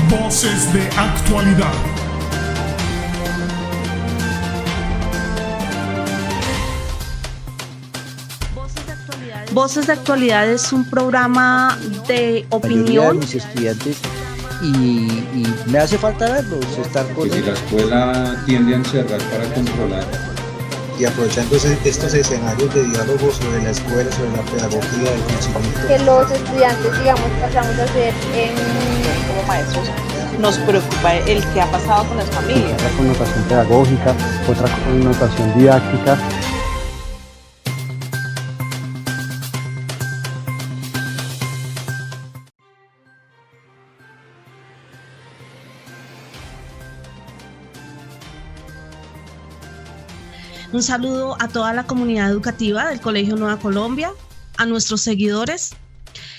Voces de actualidad. Voces de Actualidad es un programa de opinión. Mis estudiantes y me hace falta verlos, estar con ellos. Si la escuela tiende a encerrar para controlar. Y aprovechando estos escenarios de diálogo sobre la escuela, sobre la pedagogía, el conocimiento. Que los estudiantes, digamos, pasamos a ser como maestros. Nos preocupa el que ha pasado con las familias. Otra connotación pedagógica, otra connotación didáctica. Un saludo a toda la comunidad educativa del Colegio Nueva Colombia, a nuestros seguidores.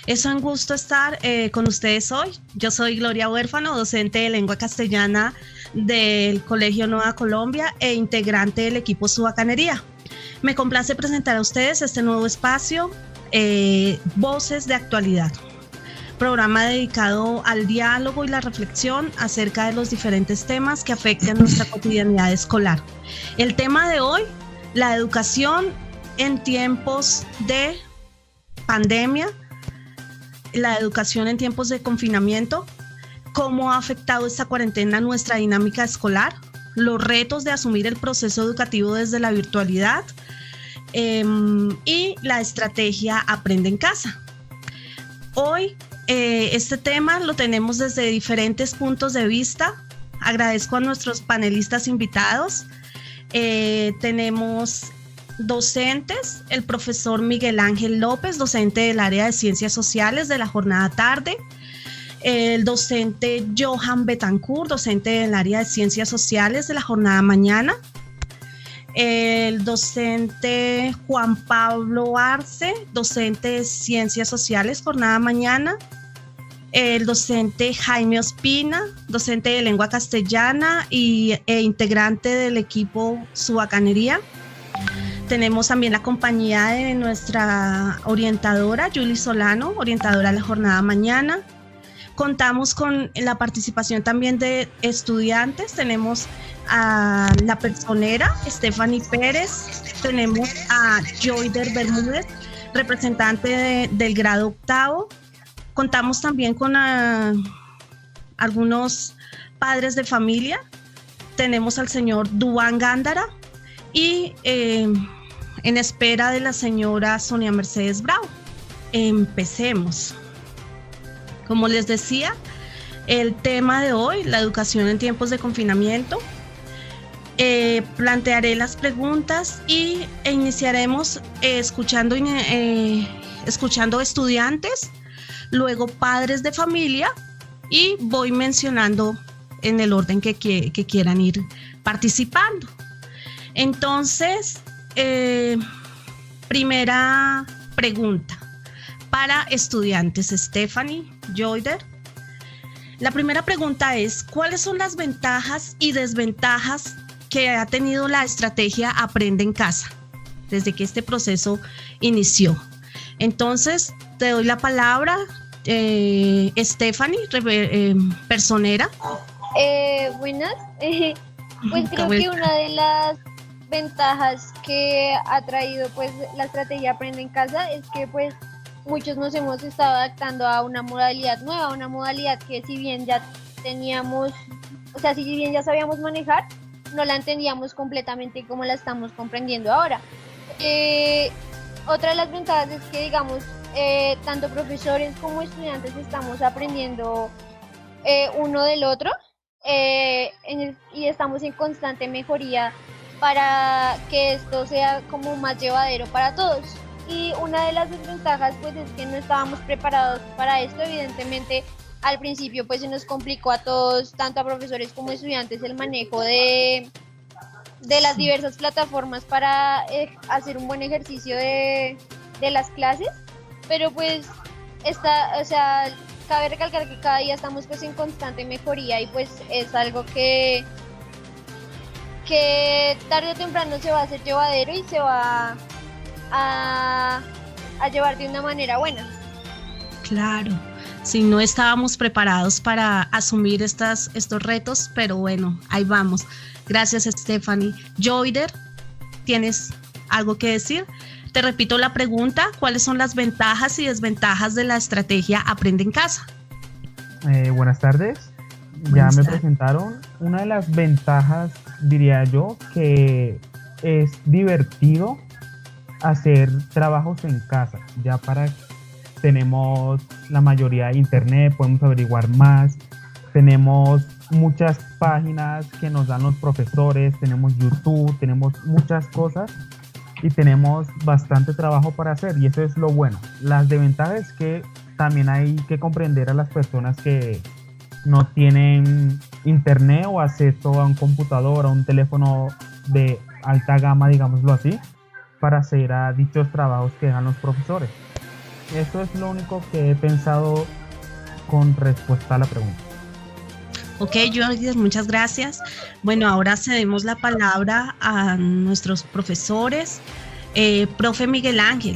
Es un gusto estar con ustedes hoy. Yo soy Gloria Huérfano, docente de lengua castellana del Colegio Nueva Colombia e integrante del equipo Subacanería. Me complace presentar a ustedes este nuevo espacio, Voces de Actualidad, programa dedicado al diálogo y la reflexión acerca de los diferentes temas que afectan nuestra cotidianidad escolar. El tema de hoy, la educación en tiempos de pandemia, la educación en tiempos de confinamiento, cómo ha afectado esta cuarentena a nuestra dinámica escolar, los retos de asumir el proceso educativo desde la virtualidad y la estrategia Aprende en Casa. Hoy este tema lo tenemos desde diferentes puntos de vista. Agradezco a nuestros panelistas invitados. Tenemos docentes, el profesor Miguel Ángel López, docente del área de Ciencias Sociales de la jornada tarde, el docente Johan Betancourt, docente del área de Ciencias Sociales de la jornada mañana, el docente Juan Pablo Arce, docente de Ciencias Sociales, jornada mañana, el docente Jaime Ospina, docente de lengua castellana e integrante del equipo Subacanería. Tenemos también la compañía de nuestra orientadora, Julie Solano, orientadora de la jornada mañana. Contamos con la participación también de estudiantes. Tenemos a la personera, Stephanie Pérez. Tenemos a Joyder Bermúdez, representante del grado octavo. Contamos también con algunos padres de familia. Tenemos al señor Duván Gándara y en espera de la señora Sonia Mercedes Bravo. Empecemos. Como les decía, el tema de hoy, la educación en tiempos de confinamiento. Plantearé las preguntas e iniciaremos escuchando estudiantes, luego padres de familia y voy mencionando en el orden que quieran ir participando. Entonces, primera pregunta para estudiantes, Stephanie, Joyder. La primera pregunta es, ¿cuáles son las ventajas y desventajas que ha tenido la estrategia Aprende en Casa desde que este proceso inició? Entonces, te doy la palabra, Stephanie, personera. Buenas. Pues creo que una de las ventajas que ha traído pues la estrategia Aprende en Casa es que pues muchos nos hemos estado adaptando a una modalidad nueva, una modalidad que si bien ya teníamos, o sea, si bien ya sabíamos manejar, no la entendíamos completamente como la estamos comprendiendo ahora. Otra de las ventajas es que, digamos, tanto profesores como estudiantes estamos aprendiendo uno del otro y estamos en constante mejoría para que esto sea como más llevadero para todos. Y una de las desventajas pues es que no estábamos preparados para esto. Evidentemente al principio pues se nos complicó a todos, tanto a profesores como estudiantes, el manejo de las diversas plataformas para hacer un buen ejercicio de las clases, pero pues cabe recalcar que cada día estamos pues en constante mejoría y pues es algo que tarde o temprano se va a hacer llevadero y se va a llevar de una manera buena. Claro. si no estábamos preparados para asumir estos retos, pero bueno, ahí vamos. Gracias, Stephanie. Joyder, ¿tienes algo que decir? Te repito la pregunta, ¿cuáles son las ventajas y desventajas de la estrategia Aprende en Casa? Buenas tardes. Buenas Ya me tardes. presentaron. Una de las ventajas, diría yo, que es divertido hacer trabajos en casa. Ya tenemos la mayoría de internet, podemos averiguar más. Tenemos muchas páginas que nos dan los profesores, tenemos YouTube, tenemos muchas cosas y tenemos bastante trabajo para hacer, y eso es lo bueno. Las desventajas es que también hay que comprender a las personas que no tienen internet o acceso a un computador, a un teléfono de alta gama, digámoslo así, para hacer a dichos trabajos que dan los profesores. Eso es lo único que he pensado con respuesta a la pregunta. Ok, Joyder, muchas gracias. Bueno, ahora cedemos la palabra a nuestros profesores. Profe Miguel Ángel,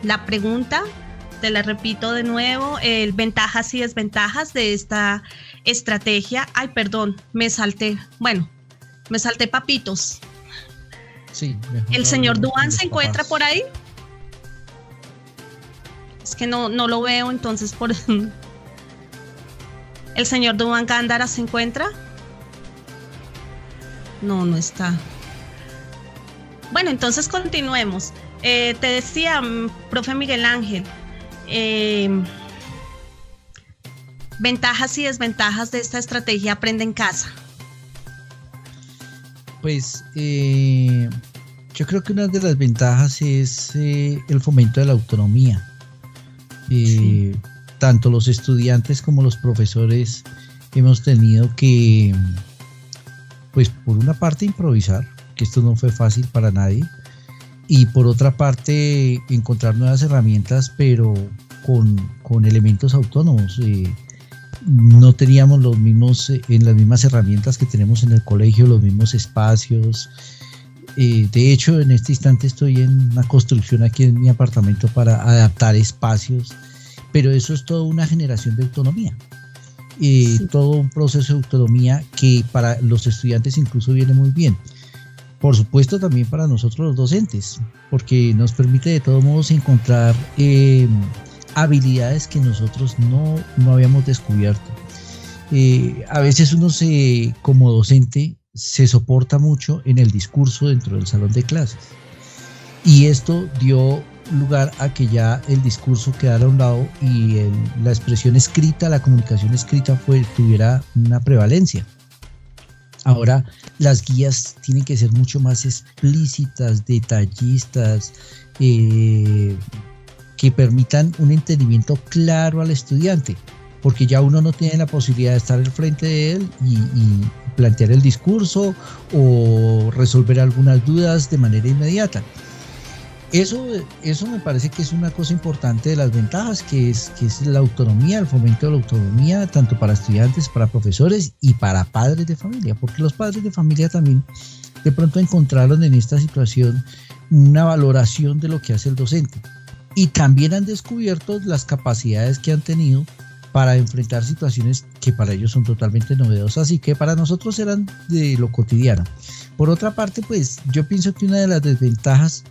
la pregunta, te la repito de nuevo, ventajas y desventajas de esta estrategia. Ay, perdón, me salté papitos. Sí, ¿El señor Duan se encuentra por ahí? Es que no lo veo, entonces por... ¿El señor Duan Gándara se encuentra? No está. Bueno, entonces continuemos. Te decía, profe Miguel Ángel, ventajas y desventajas de esta estrategia Aprende en Casa. Pues yo creo que una de las ventajas es el fomento de la autonomía. Sí. Tanto los estudiantes como los profesores hemos tenido que, pues por una parte improvisar, que esto no fue fácil para nadie, y por otra parte encontrar nuevas herramientas, pero con elementos autónomos. No teníamos las mismas herramientas que tenemos en el colegio, los mismos espacios. De hecho, en este instante estoy en una construcción aquí en mi apartamento para adaptar espacios, pero eso es toda una generación de autonomía. Sí. Todo un proceso de autonomía que para los estudiantes incluso viene muy bien. Por supuesto también para nosotros los docentes, porque nos permite de todos modos encontrar habilidades que nosotros no habíamos descubierto. A veces uno como docente se soporta mucho en el discurso dentro del salón de clases, y esto dio lugar a que ya el discurso quedara a un lado y la expresión escrita, la comunicación escrita tuviera una prevalencia. Ahora las guías tienen que ser mucho más explícitas, detallistas, que permitan un entendimiento claro al estudiante, porque ya uno no tiene la posibilidad de estar al frente de él y plantear el discurso o resolver algunas dudas de manera inmediata. Eso me parece que es una cosa importante de las ventajas, que es la autonomía, el fomento de la autonomía, tanto para estudiantes, para profesores y para padres de familia, porque los padres de familia también de pronto encontraron en esta situación una valoración de lo que hace el docente, y también han descubierto las capacidades que han tenido para enfrentar situaciones que para ellos son totalmente novedosas y que para nosotros eran de lo cotidiano. Por otra parte, pues yo pienso que una de las desventajas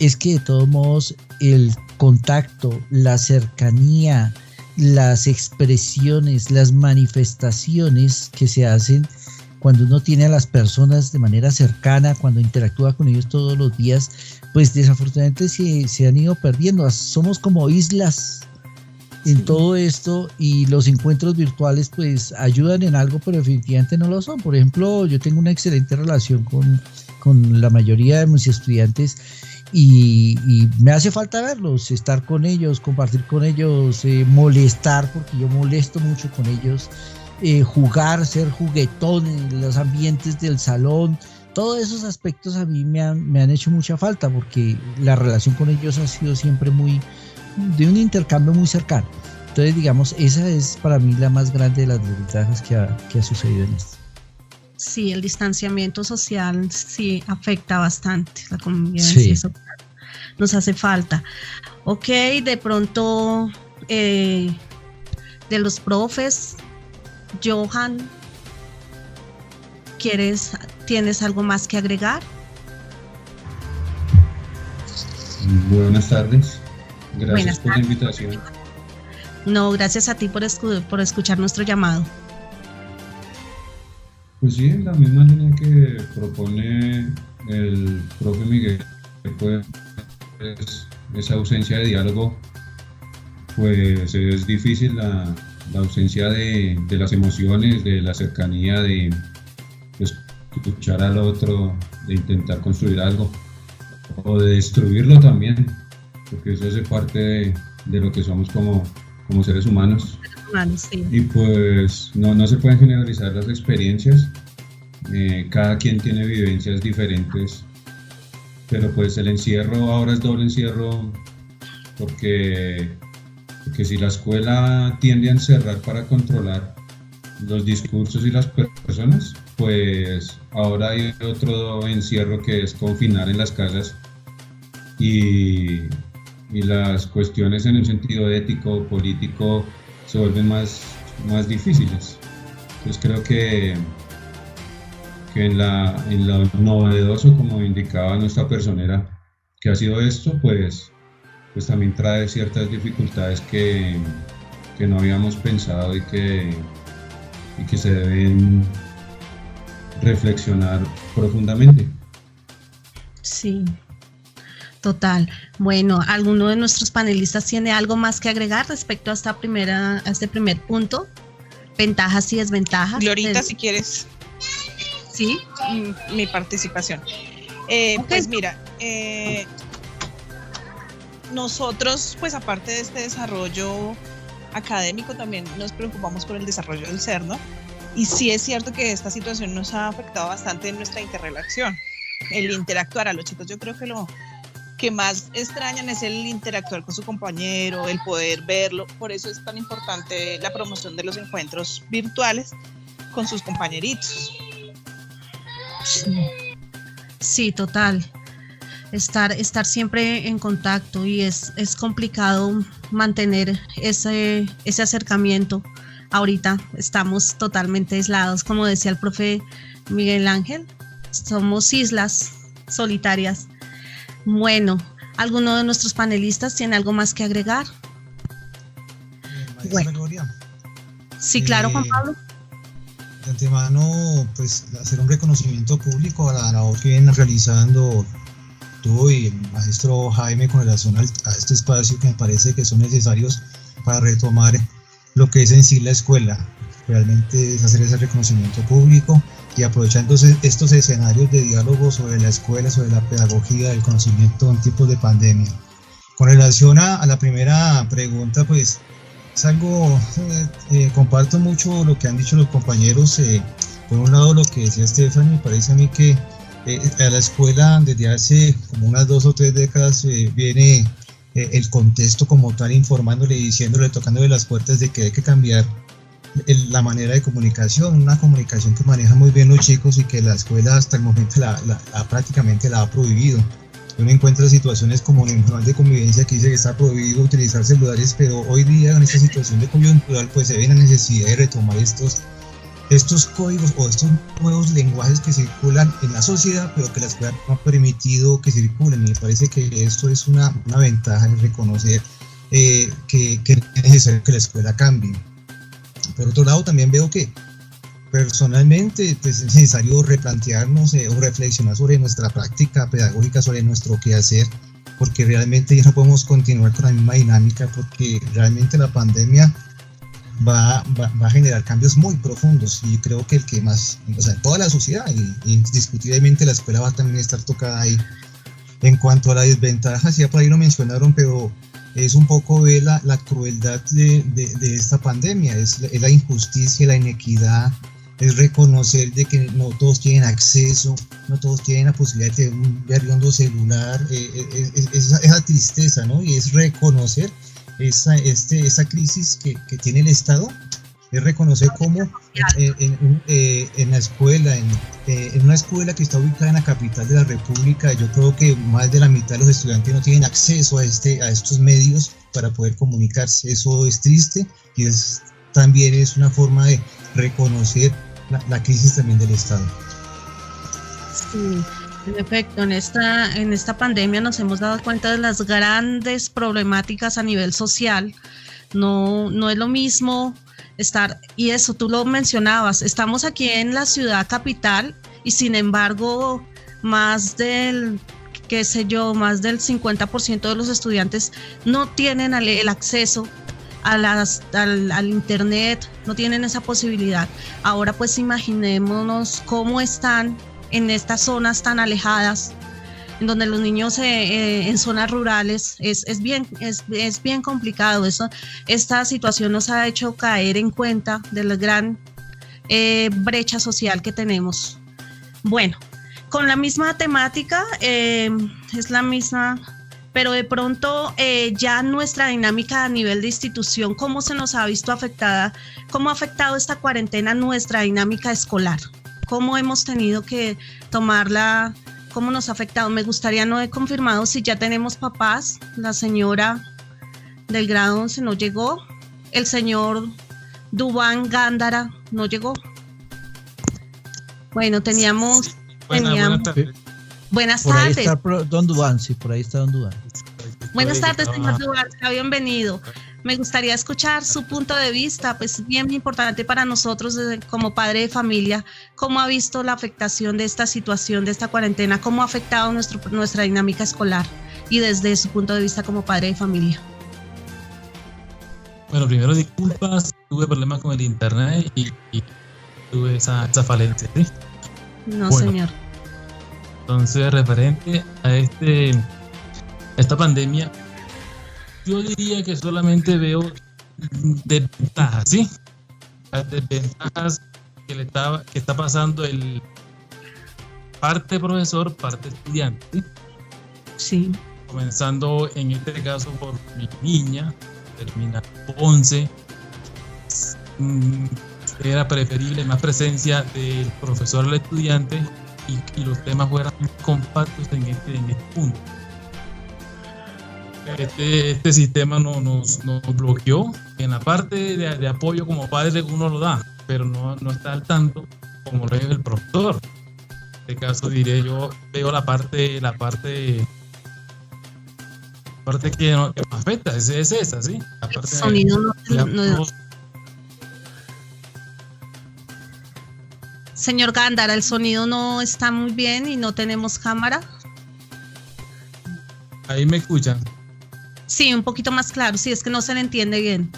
es que de todos modos el contacto, la cercanía, las expresiones, las manifestaciones que se hacen cuando uno tiene a las personas de manera cercana, cuando interactúa con ellos todos los días, pues desafortunadamente se han ido perdiendo. Somos como islas en todo esto, y los encuentros virtuales pues ayudan en algo, pero definitivamente no lo son. Por ejemplo, yo tengo una excelente relación con la mayoría de mis estudiantes, y me hace falta verlos, estar con ellos, compartir con ellos, molestar, porque yo molesto mucho con ellos, jugar, ser juguetón en los ambientes del salón. Todos esos aspectos a mí me han hecho mucha falta, porque la relación con ellos ha sido siempre de un intercambio muy cercano. Entonces, digamos, esa es para mí la más grande de las desventajas que ha sucedido en esto. Sí, el distanciamiento social sí afecta bastante la convivencia social. nos hace falta. Ok, de pronto de los profes, Johan, ¿tienes algo más que agregar? Buenas tardes. Gracias Buenas por tardes. la invitación. No, gracias a ti por escuchar nuestro llamado. Pues sí, en la misma línea que propone el profe Miguel, pues esa ausencia de diálogo, pues es difícil la ausencia de las emociones, de la cercanía, de escuchar al otro, de intentar construir algo o de destruirlo también, porque eso hace parte de lo que somos como seres humanos. Sí. Y pues no se pueden generalizar las experiencias, cada quien tiene vivencias diferentes, pero pues el encierro ahora es doble encierro, porque si la escuela tiende a encerrar para controlar los discursos y las personas, pues ahora hay otro encierro que es confinar en las casas y las cuestiones en el sentido ético, político, se vuelven más difíciles. Entonces creo que en lo novedoso, como indicaba nuestra personera, que ha sido esto, pues también trae ciertas dificultades que no habíamos pensado y que se deben reflexionar profundamente. Sí, total. Bueno, ¿alguno de nuestros panelistas tiene algo más que agregar respecto a este primer punto? Ventajas y desventajas. Glorita, si quieres. Sí. Mi participación. Okay. Pues mira, nosotros, pues aparte de este desarrollo académico, también nos preocupamos por el desarrollo del ser, ¿no? Y sí es cierto que esta situación nos ha afectado bastante en nuestra interrelación, el interactuar. A los chicos yo creo que lo que más extrañan es el interactuar con su compañero, el poder verlo. Por eso es tan importante la promoción de los encuentros virtuales con sus compañeritos. Sí, total. Estar siempre en contacto, y es complicado mantener ese acercamiento. Ahorita estamos totalmente aislados, como decía el profe Miguel Ángel, somos islas solitarias. Bueno, ¿alguno de nuestros panelistas tiene algo más que agregar? Maestra Gloria. Sí, claro, Juan Pablo. De antemano, pues hacer un reconocimiento público a la labor que vienen realizando tú y el maestro Jaime con relación a este espacio, que me parece que son necesarios para retomar lo que es en sí la escuela. Realmente es hacer ese reconocimiento público y aprovechando estos escenarios de diálogo sobre la escuela, sobre la pedagogía, el conocimiento en tiempos de pandemia. Con relación a la primera pregunta, pues es algo, comparto mucho lo que han dicho los compañeros. Por un lado, lo que decía Stephanie, me parece a mí que a la escuela desde hace como unas 2 o 3 décadas viene el contexto como tal, informándole, diciéndole, tocándole las puertas de que hay que cambiar la manera de comunicación, una comunicación que manejan muy bien los chicos y que la escuela hasta el momento prácticamente la ha prohibido. Uno encuentra situaciones como en el manual de convivencia que dice que está prohibido utilizar celulares, pero hoy día en esta situación de coyuntural pues se ve la necesidad de retomar estos códigos o estos nuevos lenguajes que circulan en la sociedad, pero que la escuela no ha permitido que circulen. Y me parece que esto es una ventaja en reconocer que es necesario que la escuela cambie. Por otro lado, también veo que personalmente pues, es necesario replantearnos o reflexionar sobre nuestra práctica pedagógica, sobre nuestro quehacer, porque realmente ya no podemos continuar con la misma dinámica, porque realmente la pandemia va a generar cambios muy profundos, y creo que el que más, o sea, toda la sociedad, y indiscutiblemente la escuela va a también estar tocada ahí. En cuanto a las desventajas, ya por ahí lo mencionaron, pero es un ver la crueldad de esta pandemia, es la injusticia, la inequidad, es reconocer de que no todos tienen acceso, no todos tienen la posibilidad de tener un berriondo celular, esa tristeza, ¿no? Y es reconocer esa crisis que tiene el Estado es reconocer cómo en la escuela, en una escuela que está ubicada en la capital de la República, yo creo que más de la mitad de los estudiantes no tienen acceso a estos medios para poder comunicarse. Eso es triste y también es una forma de reconocer la crisis también del Estado. Sí, en efecto, en esta pandemia nos hemos dado cuenta de las grandes problemáticas a nivel social. No es lo mismo estar, y eso tú lo mencionabas, estamos aquí en la ciudad capital y sin embargo más del 50% de los estudiantes no tienen el acceso al internet, no tienen esa posibilidad. Ahora pues imaginémonos cómo están en estas zonas tan alejadas, en donde los niños en zonas rurales es bien complicado. Esta situación nos ha hecho caer en cuenta de la gran brecha social que tenemos. Bueno, con la misma temática, es la misma, pero de pronto ya nuestra dinámica a nivel de institución, ¿cómo se nos ha visto afectada? ¿Cómo ha afectado esta cuarentena nuestra dinámica escolar? ¿Cómo hemos tenido que tomarla? ¿Cómo nos ha afectado? Me gustaría, no he confirmado si ya tenemos papás. La señora del grado 11 no llegó. El señor Dubán Gándara no llegó. Bueno, teníamos... Buenas tardes. Buenas Por ahí tardes. está Don Dubán, sí, por ahí está Don Dubán. Buenas tardes, señor Dubán. Bienvenido. Me gustaría escuchar su punto de vista, pues bien importante para nosotros como padre de familia, cómo ha visto la afectación de esta situación, de esta cuarentena, cómo ha afectado nuestra dinámica escolar y desde su punto de vista como padre de familia. Bueno, primero disculpas, tuve problemas con el internet y tuve esa falencia, ¿sí? No, bueno, señor. Entonces, referente a esta pandemia, yo diría que solamente veo desventajas, ¿sí? Las desventajas que está pasando el parte profesor, parte estudiante, ¿sí? Sí. Comenzando en este caso por mi niña, termina 11, era preferible más presencia del profesor al estudiante y los temas fueran compactos en este punto. Este sistema nos bloqueó. En la parte de apoyo como padre uno lo da, pero no está al tanto como lo es el profesor. En este caso diré yo, veo la parte que nos afecta, es esa, ¿sí? La parte el sonido no. Señor Gándara, el sonido no está muy bien y no tenemos cámara. Ahí me escuchan. Sí, un poquito más claro, sí, es que no se le entiende bien.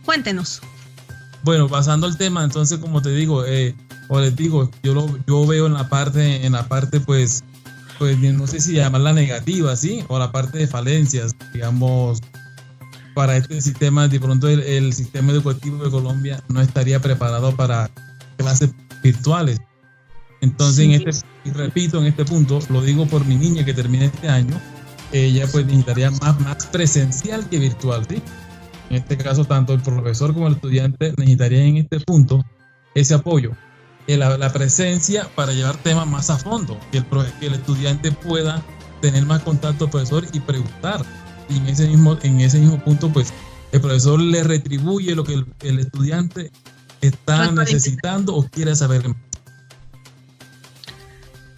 Cuéntenos. Bueno, pasando al tema, entonces como te digo, o les digo, yo veo en la parte pues no sé si llamarla negativa, ¿sí? O la parte de falencias, digamos, para este sistema, de pronto el sistema educativo de Colombia no estaría preparado para clases virtuales. Entonces, sí. Repito, en este punto, lo digo por mi niña que termina este año, ella pues necesitaría más presencial que virtual, ¿sí? En este caso, tanto el profesor como el estudiante necesitarían en este punto ese apoyo, la presencia para llevar temas más a fondo, que el estudiante pueda tener más contacto al profesor y preguntar. Y en ese mismo punto, pues, el profesor le retribuye lo que el estudiante está necesitando o quiere saber.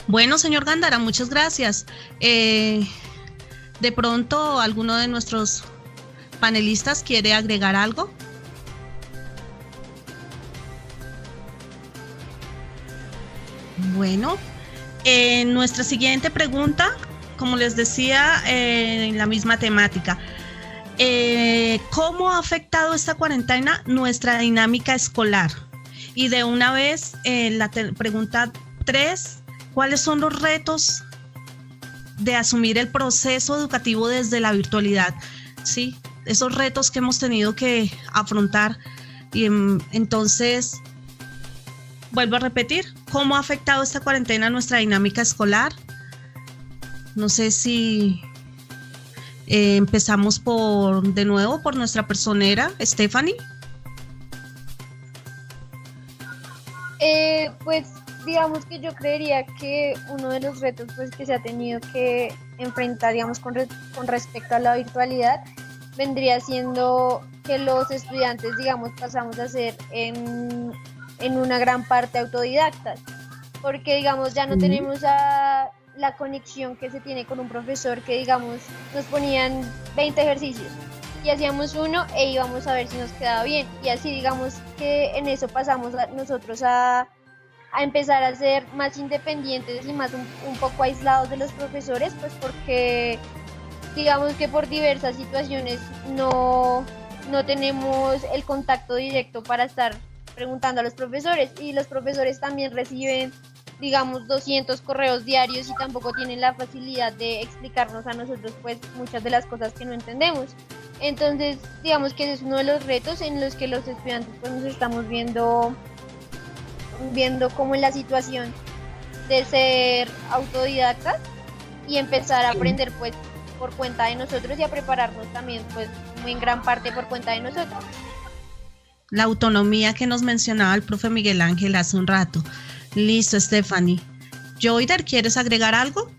Bueno, señor Gándara, muchas gracias. De pronto, ¿alguno de nuestros panelistas quiere agregar algo? Bueno, nuestra siguiente pregunta, como les decía, en la misma temática. ¿Cómo ha afectado esta cuarentena nuestra dinámica escolar? Y de una vez, la pregunta 3, ¿cuáles son los retos de asumir el proceso educativo desde la virtualidad? ¿Sí? Esos retos que hemos tenido que afrontar. Y entonces, vuelvo a repetir, ¿cómo ha afectado esta cuarentena nuestra dinámica escolar? No sé si empezamos de nuevo por nuestra personera, Stephanie. Pues digamos que yo creería que uno de los retos pues que se ha tenido que enfrentar, digamos, con respecto a la virtualidad, vendría siendo que los estudiantes, digamos, pasamos a ser en una gran parte autodidactas, porque digamos ya no tenemos la conexión que se tiene con un profesor que, digamos, nos ponían 20 ejercicios y hacíamos uno e íbamos a ver si nos quedaba bien, y así digamos que en eso pasamos nosotros a empezar a ser más independientes y más un poco aislados de los profesores, pues porque digamos que por diversas situaciones no tenemos el contacto directo para estar preguntando a los profesores, y los profesores también reciben, digamos, 200 correos diarios y tampoco tienen la facilidad de explicarnos a nosotros pues muchas de las cosas que no entendemos. Entonces digamos que ese es uno de los retos en los que los estudiantes pues nos estamos viendo como en la situación de ser autodidactas y empezar a aprender pues por cuenta de nosotros y a prepararnos también pues muy en gran parte por cuenta de nosotros. La autonomía que nos mencionaba el profe Miguel Ángel hace un rato. Listo, Stephanie. Joyder, ¿quieres agregar algo?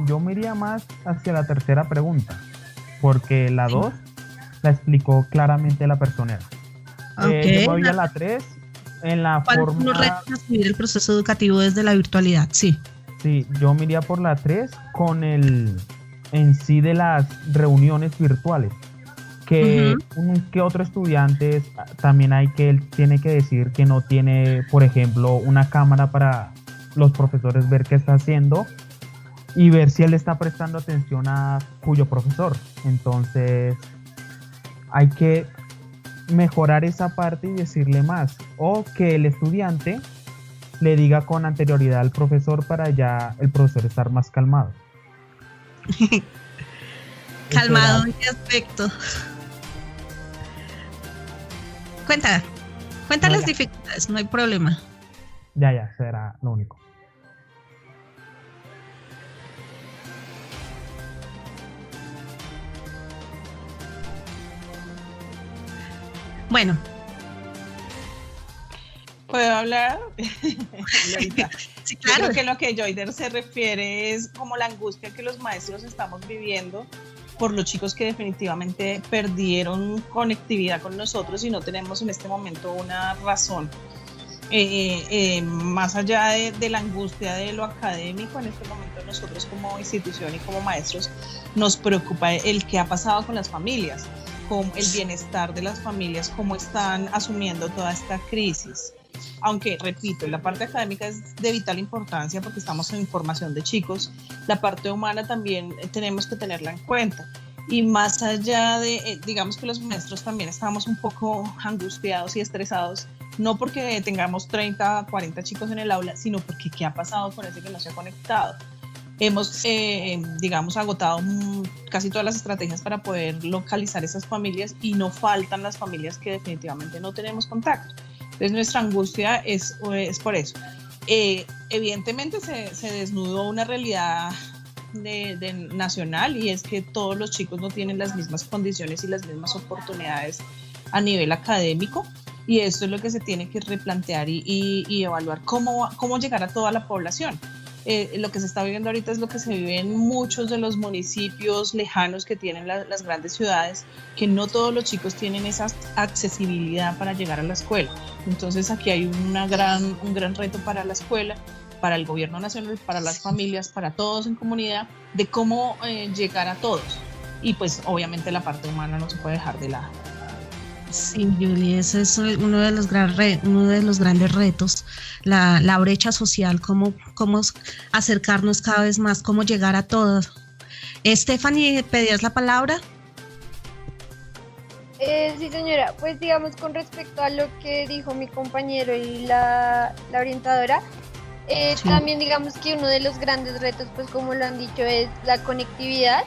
Yo me iría más hacia la tercera pregunta, porque la 2 la explicó claramente la personera. Okay. Yo me voy a la 3 en la forma... Nos retos a seguir el proceso educativo desde la virtualidad, sí. Sí, yo me iría por la 3 con el en sí de las reuniones virtuales. Que que otro estudiante también él tiene que decir que no tiene, por ejemplo, una cámara para los profesores ver qué está haciendo y ver si él está prestando atención a cuyo profesor. Entonces hay que mejorar esa parte y decirle más, o que el estudiante le diga con anterioridad al profesor para ya el profesor estar más calmado. Calmado, ¿en qué aspecto? Cuenta las dificultades, no hay problema. Ya, será lo único. Bueno. ¿Puedo hablar? Sí, claro. Yo creo que lo que Joyder se refiere es como la angustia que los maestros estamos viviendo por los chicos que definitivamente perdieron conectividad con nosotros y no tenemos en este momento una razón. Más allá de la angustia de lo académico, en este momento nosotros como institución y como maestros nos preocupa el qué ha pasado con las familias, con el bienestar de las familias, cómo están asumiendo toda esta crisis. Aunque, repito, la parte académica es de vital importancia porque estamos en formación de chicos, la parte humana también tenemos que tenerla en cuenta. Y más allá de, digamos que los maestros también estamos un poco angustiados y estresados, no porque tengamos 30, 40 chicos en el aula, sino porque ¿qué ha pasado con ese que no se ha conectado? Hemos, digamos, agotado casi todas las estrategias para poder localizar esas familias y no faltan las familias que definitivamente no tenemos contacto. Entonces nuestra angustia es por eso. Evidentemente se desnudó una realidad nacional, y es que todos los chicos no tienen las mismas condiciones y las mismas oportunidades a nivel académico, y esto es lo que se tiene que replantear y evaluar cómo llegar a toda la población. Lo que se está viviendo ahorita es lo que se vive en muchos de los municipios lejanos que tienen las grandes ciudades, que no todos los chicos tienen esa accesibilidad para llegar a la escuela. Entonces aquí hay un gran reto para la escuela, para el gobierno nacional, para las familias, para todos en comunidad, de cómo llegar a todos. Y pues obviamente la parte humana no se puede dejar de lado. Sí, Julie, ese es uno de los grandes retos, la brecha social, cómo acercarnos cada vez más, cómo llegar a todos. Stephanie, ¿pedías la palabra? Sí, señora, pues digamos con respecto a lo que dijo mi compañero y la orientadora, sí. También digamos que uno de los grandes retos, pues como lo han dicho, es la conectividad,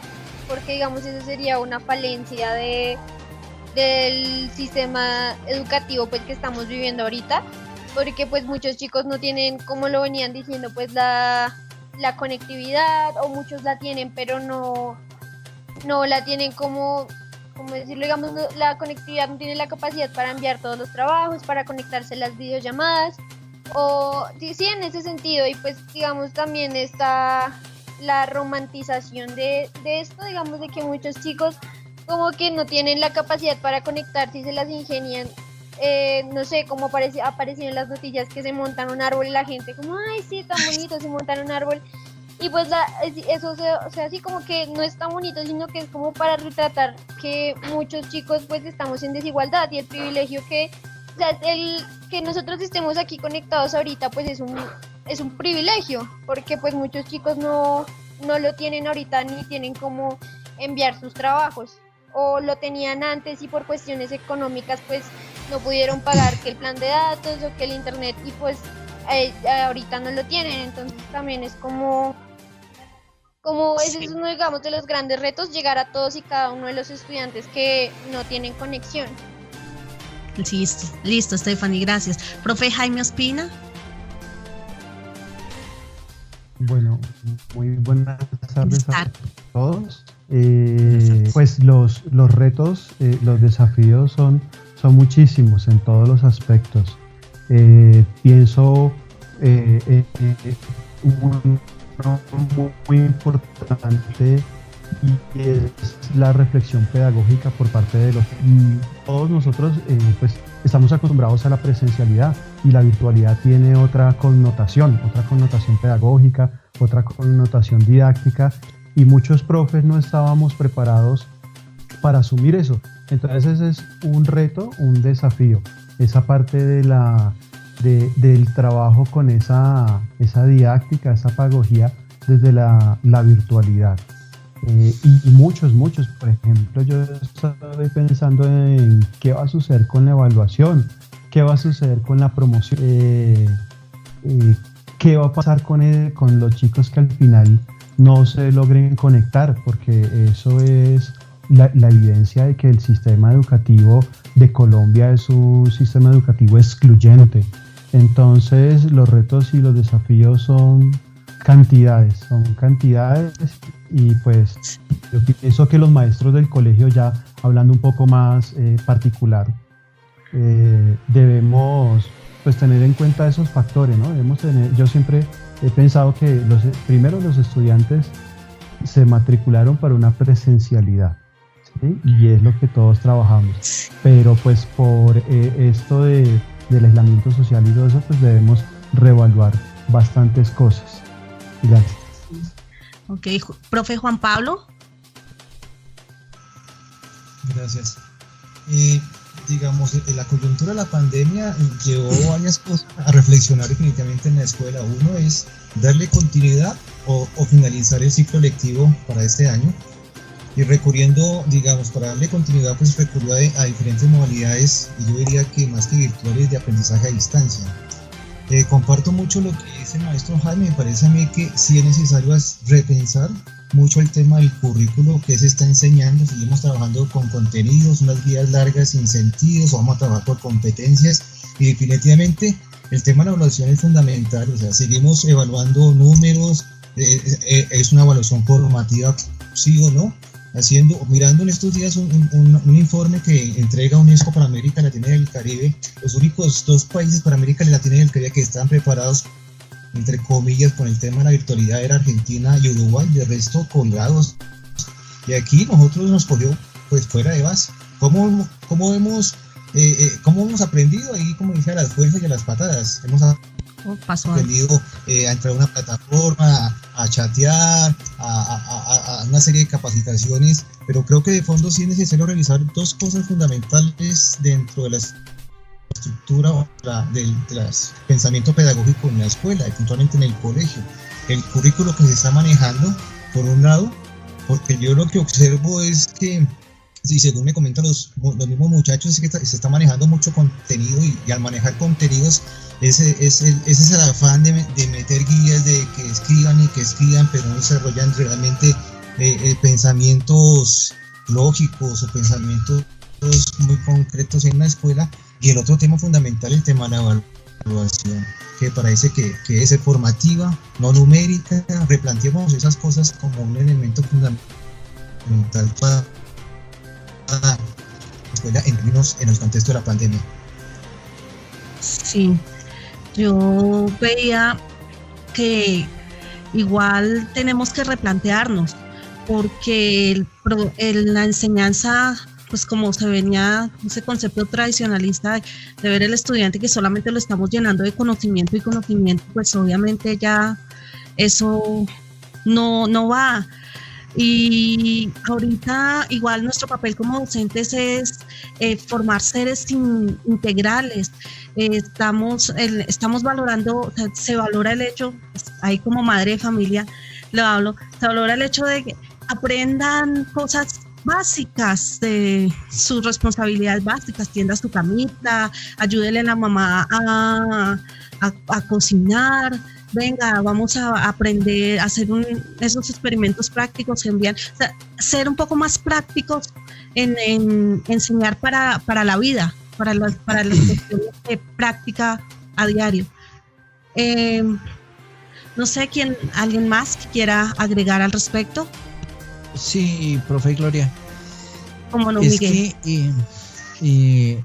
porque digamos eso sería una falencia del sistema educativo pues que estamos viviendo ahorita, porque pues muchos chicos no tienen, como lo venían diciendo, pues la conectividad, o muchos la tienen pero no la tienen como decirlo, digamos, la conectividad no tiene la capacidad para enviar todos los trabajos, para conectarse a las videollamadas, O sí, en ese sentido. Y pues digamos también está la romantización de esto, digamos, de que muchos chicos como que no tienen la capacidad para conectarse y se las ingenian. No sé, como apareció en las noticias que se montan un árbol y la gente como, ay, sí, tan bonito, se montan un árbol. Y pues eso, o sea, así como que no es tan bonito, sino que es como para retratar que muchos chicos pues estamos en desigualdad, y el privilegio que, o sea, el que nosotros estemos aquí conectados ahorita pues es un privilegio, porque pues muchos chicos no lo tienen ahorita, ni tienen cómo enviar sus trabajos, o lo tenían antes y por cuestiones económicas pues no pudieron pagar que el plan de datos o que el internet, y pues ahorita no lo tienen. Entonces también es como ese es uno, digamos, de los grandes retos, llegar a todos y cada uno de los estudiantes que no tienen conexión. Listo, Stephanie, gracias. Profe Jaime Ospina. Bueno, muy buenas tardes a todos. Pues los retos, los desafíos son muchísimos en todos los aspectos. Pienso uno muy importante, y es la reflexión pedagógica por parte de todos nosotros. Pues estamos acostumbrados a la presencialidad, y la virtualidad tiene otra connotación pedagógica, otra connotación didáctica, y muchos profes no estábamos preparados para asumir eso. Entonces ese es un reto, un desafío, esa parte del trabajo con esa didáctica, esa pedagogía desde la virtualidad. Y muchos, por ejemplo, yo estoy pensando en qué va a suceder con la evaluación, qué va a suceder con la promoción, qué va a pasar con los chicos que al final no se logren conectar, porque eso es la evidencia de que el sistema educativo de Colombia es un sistema educativo excluyente. Entonces los retos y los desafíos son cantidades, y pues yo pienso que los maestros del colegio, ya hablando un poco más particular, debemos pues tener en cuenta esos factores, ¿no? Yo siempre he pensado que primero los estudiantes se matricularon para una presencialidad, ¿sí? Y es lo que todos trabajamos, pero pues por esto del aislamiento social y todo eso, pues debemos reevaluar bastantes cosas. Gracias. Ok, profe Juan Pablo. Gracias. Digamos, la coyuntura de la pandemia llevó varias cosas a reflexionar definitivamente en la escuela. Uno es darle continuidad o finalizar el ciclo lectivo para este año, y recurriendo, digamos, para darle continuidad, pues recurrió a diferentes modalidades, y yo diría que más que virtuales, de aprendizaje a distancia. Comparto mucho lo que dice el maestro Jaime. Me parece a mí que sí es necesario repensar mucho el tema del currículo que se está enseñando. Seguimos trabajando con contenidos, unas guías largas sin sentidos, o vamos a trabajar por competencias, y definitivamente el tema de la evaluación es fundamental. O sea, seguimos evaluando números, es una evaluación formativa, sí o no. Mirando en estos días un informe que entrega UNESCO para América Latina y el Caribe, los únicos 2 países para América Latina y el Caribe que estaban preparados, entre comillas, con el tema de la virtualidad era Argentina y Uruguay, de resto colgados. Y aquí nosotros nos cogió pues fuera de base. ¿Cómo hemos aprendido? Ahí, como dice, a las fuerzas y a las patadas. Hemos aprendido a entrar a una plataforma, a chatear, a una serie de capacitaciones, pero creo que de fondo sí es necesario realizar 2 cosas fundamentales dentro de la estructura del pensamiento pedagógico en la escuela, y puntualmente en el colegio. El currículo que se está manejando, por un lado, porque yo lo que observo es que, y según me comentan los mismos muchachos, es que se está manejando mucho contenido, y al manejar contenidos, ese es el afán de meter guías, de que escriban, pero no desarrollan realmente pensamientos lógicos o pensamientos muy concretos en la escuela. Y el otro tema fundamental, el tema de la evaluación, que parece que es formativa, no numérica. Replanteemos esas cosas como un elemento fundamental para la escuela en el contexto de la pandemia. Sí. yo veía que igual tenemos que replantearnos, porque la enseñanza, pues como se venía ese concepto tradicionalista de ver el estudiante que solamente lo estamos llenando de conocimiento y conocimiento, pues obviamente ya eso no va. Y ahorita igual nuestro papel como docentes es formar seres integrales. Estamos valorando, o sea, se valora el hecho, ahí como madre de familia le hablo, se valora el hecho de que aprendan cosas básicas, de sus responsabilidades básicas, tienda su camita, ayúdele a la mamá a cocinar. Venga, vamos a aprender a hacer esos experimentos prácticos que envían, o sea, ser un poco más prácticos en enseñar para la vida, para las cuestiones de práctica a diario. No sé, alguien más que quiera agregar al respecto. Sí, profe Gloria. ¿Cómo no, es Miguel? Que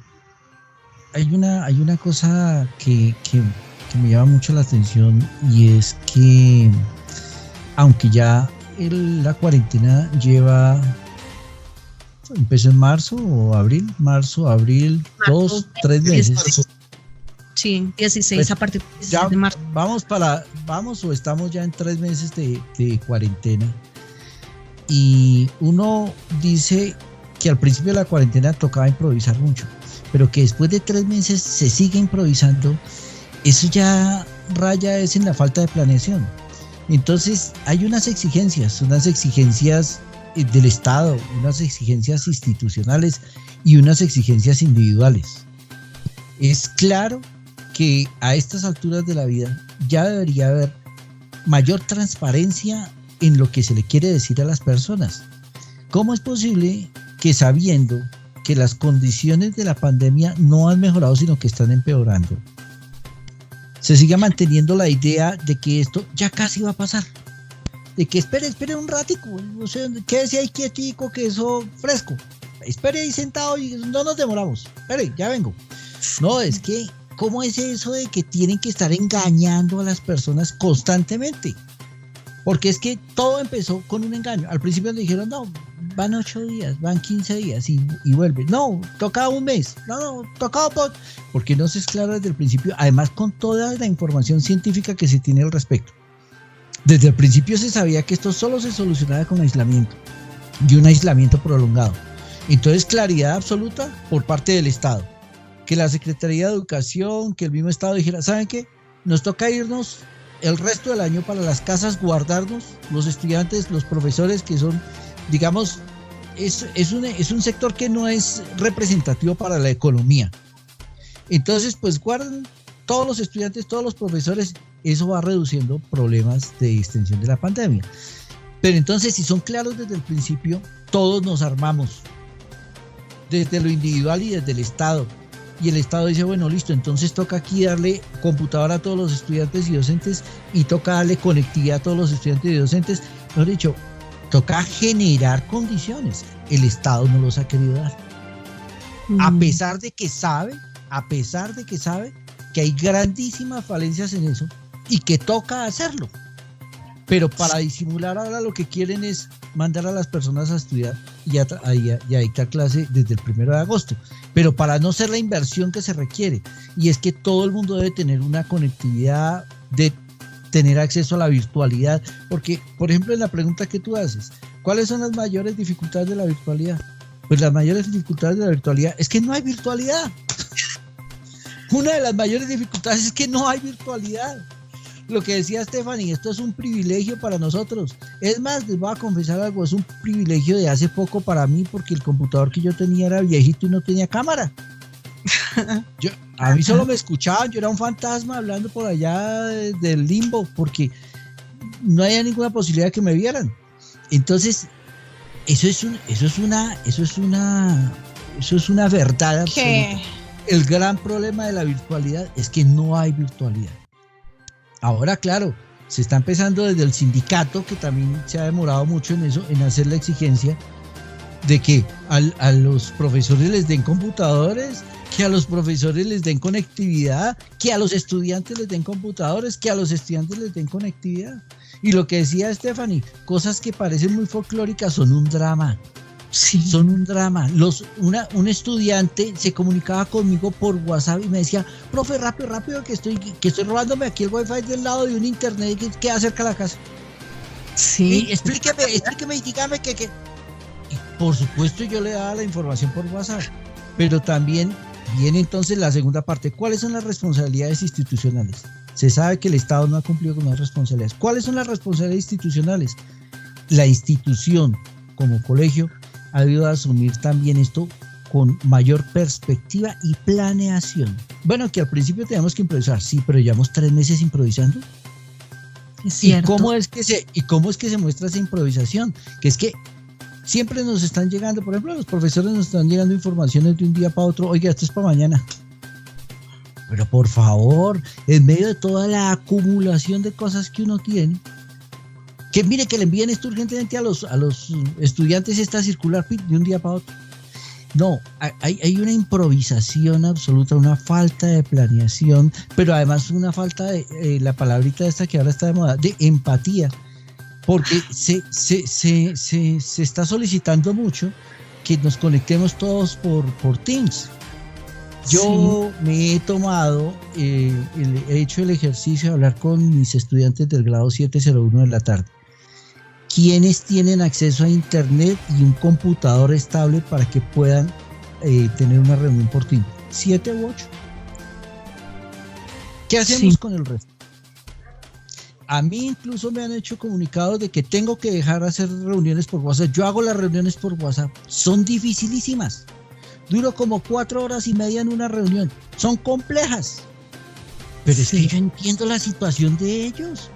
hay una cosa que me llama mucho la atención, y es que aunque ya la cuarentena empezó en marzo, 3 meses. Sí, 16 pues, a partir de marzo. Vamos o estamos ya en 3 meses de cuarentena, y uno dice que al principio de la cuarentena tocaba improvisar mucho, pero que después de 3 meses se sigue improvisando. Eso ya raya es en la falta de planeación. Entonces hay unas exigencias del Estado, unas exigencias institucionales y unas exigencias individuales. Es claro que a estas alturas de la vida ya debería haber mayor transparencia en lo que se le quiere decir a las personas. ¿Cómo es posible que, sabiendo que las condiciones de la pandemia no han mejorado, sino que están empeorando, se siga manteniendo la idea de que esto ya casi va a pasar? De que espere un ratico, no sé, quédese ahí quietico, que eso fresco, espere ahí sentado y no nos demoramos, espere, ya vengo. No, es que, ¿cómo es eso de que tienen que estar engañando a las personas constantemente? Porque es que todo empezó con un engaño. Al principio le dijeron, no, van 8 días, van 15 días y vuelven. No, toca un mes. No, toca poco. Porque no se es claro desde el principio, además con toda la información científica que se tiene al respecto. Desde el principio se sabía que esto solo se solucionaba con aislamiento, y un aislamiento prolongado. Entonces, claridad absoluta por parte del Estado. Que la Secretaría de Educación, que el mismo Estado dijera, ¿saben qué? Nos toca irnos el resto del año para las casas, guardarnos, los estudiantes, los profesores, que son, digamos, es un sector que no es representativo para la economía. Entonces, pues guarden todos los estudiantes, todos los profesores, eso va reduciendo problemas de extensión de la pandemia. Pero entonces, si son claros desde el principio, todos nos armamos, desde lo individual y desde el Estado. Y el Estado dice, bueno, listo, entonces toca aquí darle computadora a todos los estudiantes y docentes, y toca darle conectividad a todos los estudiantes y docentes. Mejor dicho, toca generar condiciones. El Estado no los ha querido dar. A pesar de que sabe que hay grandísimas falencias en eso y que toca hacerlo. Pero para disimular ahora lo que quieren es mandar a las personas a estudiar y a dictar clase desde el 1 de agosto. Pero para no ser la inversión que se requiere. Y es que todo el mundo debe tener una conectividad, de tener acceso a la virtualidad. Porque, por ejemplo, en la pregunta que tú haces, ¿cuáles son las mayores dificultades de la virtualidad? Pues las mayores dificultades de la virtualidad es que no hay virtualidad. Una de las mayores dificultades es que no hay virtualidad. Lo que decía Stephanie, esto es un privilegio para nosotros. Es más, les voy a confesar algo, es un privilegio de hace poco para mí, porque el computador que yo tenía era viejito y no tenía cámara. A mí solo me escuchaban, yo era un fantasma hablando por allá del limbo, porque no había ninguna posibilidad de que me vieran. Entonces, eso es una verdad absoluta. El gran problema de la virtualidad es que no hay virtualidad. Ahora, claro, se está empezando desde el sindicato, que también se ha demorado mucho en eso, en hacer la exigencia, de que a los profesores les den computadores, que a los profesores les den conectividad, que a los estudiantes les den computadores, que a los estudiantes les den conectividad. Y lo que decía Stephanie, cosas que parecen muy folclóricas son un drama. Sí. Son un drama. Un estudiante se comunicaba conmigo por WhatsApp y me decía, profe, rápido, que estoy robándome aquí el wifi del lado de un internet que queda cerca de la casa. Sí. Explíqueme y dígame que... Y por supuesto yo le daba la información por WhatsApp, pero también viene entonces la segunda parte. ¿Cuáles son las responsabilidades institucionales? Se sabe que el Estado no ha cumplido con las responsabilidades. ¿Cuáles son las responsabilidades institucionales? La institución como colegio ha debido asumir también esto con mayor perspectiva y planeación. Bueno, que al principio teníamos que improvisar, sí, pero llevamos 3 meses improvisando. Es cierto. ¿Y cómo es que se muestra esa improvisación? Que es que siempre nos están llegando, por ejemplo, los profesores nos están llegando informaciones de un día para otro. Oiga, esto es para mañana. Pero por favor, en medio de toda la acumulación de cosas que uno tiene, que mire que le envíen esto urgentemente a los estudiantes esta circular de un día para otro. No, hay una improvisación absoluta, una falta de planeación, pero además una falta de, la palabrita esta que ahora está de moda, de empatía, porque se está solicitando mucho que nos conectemos todos por Teams. Yo me he tomado, he hecho el ejercicio de hablar con mis estudiantes del grado 701 de la tarde. ¿Quiénes tienen acceso a internet y un computador estable para que puedan tener una reunión por Teams? 7 u 8. ¿Qué hacemos con el resto? A mí incluso me han hecho comunicados de que tengo que dejar de hacer reuniones por WhatsApp. Yo hago las reuniones por WhatsApp. Son dificilísimas. Duro como 4 horas y media en una reunión. Son complejas. Pero es que yo entiendo la situación de ellos.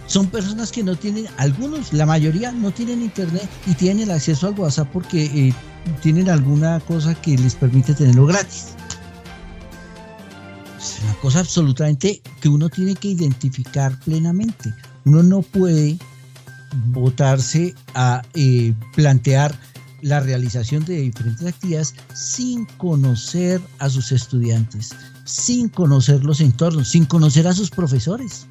Son personas que no tienen, algunos, la mayoría no tienen internet y tienen el acceso al WhatsApp porque tienen alguna cosa que les permite tenerlo gratis. Es una cosa absolutamente que uno tiene que identificar plenamente. Uno no puede botarse a plantear la realización de diferentes actividades sin conocer a sus estudiantes, sin conocer los entornos, sin conocer a sus profesores,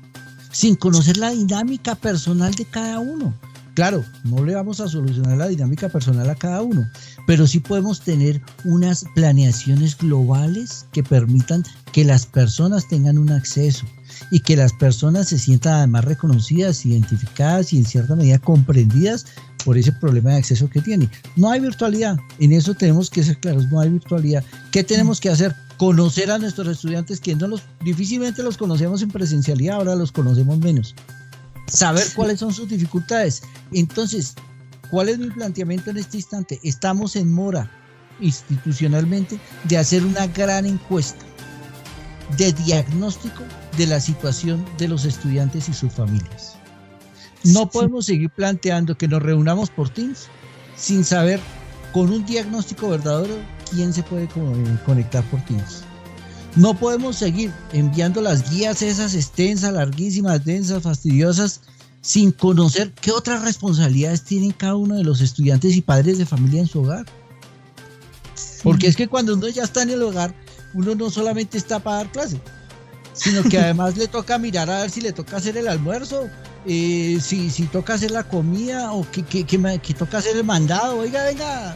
sin conocer la dinámica personal de cada uno. Claro, no le vamos a solucionar la dinámica personal a cada uno, pero sí podemos tener unas planeaciones globales que permitan que las personas tengan un acceso y que las personas se sientan además reconocidas, identificadas y en cierta medida comprendidas por ese problema de acceso que tiene. No hay virtualidad, en eso tenemos que ser claros, no hay virtualidad. ¿Qué tenemos que hacer? Conocer a nuestros estudiantes que difícilmente los conocemos en presencialidad, ahora los conocemos menos. Saber cuáles son sus dificultades. Entonces, ¿cuál es mi planteamiento en este instante? Estamos en mora institucionalmente de hacer una gran encuesta de diagnóstico de la situación de los estudiantes y sus familias. No podemos seguir planteando que nos reunamos por Teams sin saber con un diagnóstico verdadero quién se puede conectar por Teams. No podemos seguir enviando las guías esas extensas, larguísimas, densas, fastidiosas, sin conocer qué otras responsabilidades tienen cada uno de los estudiantes y padres de familia en su hogar. Porque es que cuando uno ya está en el hogar, uno no solamente está para dar clase, sino que además le toca mirar a ver si le toca hacer el almuerzo, si toca hacer la comida o que toca hacer el mandado. Oiga, venga.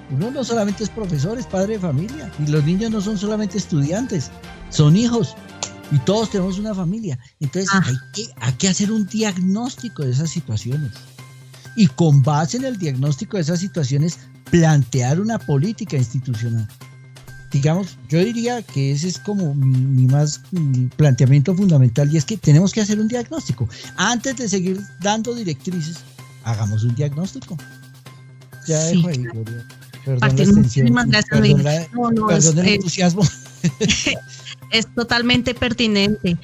Uno no solamente es profesor, es padre de familia. Y los niños no son solamente estudiantes, son hijos. Y todos tenemos una familia. Entonces hay que hacer un diagnóstico de esas situaciones. Y con base en el diagnóstico de esas situaciones, plantear una política institucional. Digamos, yo diría que ese es como mi planteamiento fundamental, y es que tenemos que hacer un diagnóstico. Antes de seguir dando directrices, hagamos un diagnóstico. Ya dejo ahí, Gloria. Perdón la extensión, perdón el entusiasmo. Es totalmente pertinente.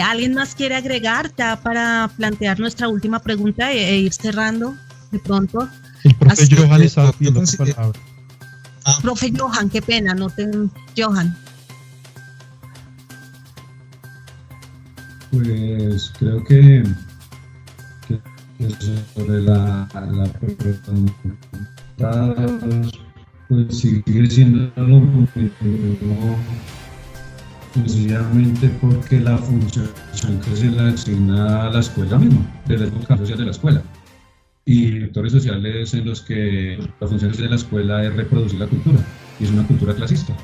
¿Alguien más quiere agregar ya para plantear nuestra última pregunta e ir cerrando de pronto? El profe Johan estaba pidiendo la palabra. Profe Johan, qué pena, Johan. Pues creo que sobre la pregunta, pues sigue siendo lo mismo, sencillamente porque la función que se le asigna a la escuela misma, desde el campo social de la escuela, y sectores sociales en los que la función de la escuela es reproducir la cultura, y es una cultura clasista.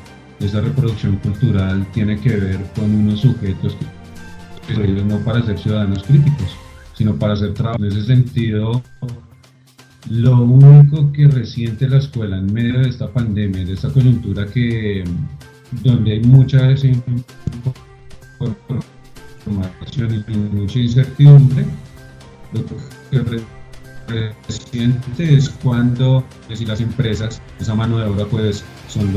Esa reproducción cultural tiene que ver con unos sujetos que no para ser ciudadanos críticos, sino para hacer trabajo. En ese sentido, lo único que resiente la escuela en medio de esta pandemia, de esta coyuntura donde hay mucha desinformación y mucha incertidumbre, lo que resiente es cuando si las empresas, esa mano de obra pues son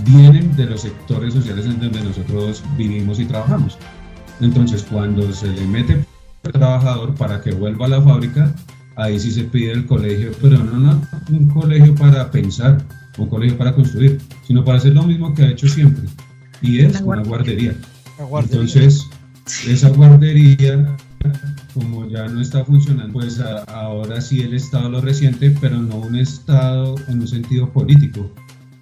vienen de los sectores sociales en donde nosotros vivimos y trabajamos. Entonces, cuando se le mete al trabajador para que vuelva a la fábrica, ahí sí se pide el colegio, pero no un colegio para pensar, un colegio para construir, sino para hacer lo mismo que ha hecho siempre, y es una guardería. Entonces, esa guardería, como ya no está funcionando, pues ahora sí el Estado lo resiente, pero no un Estado en un sentido político,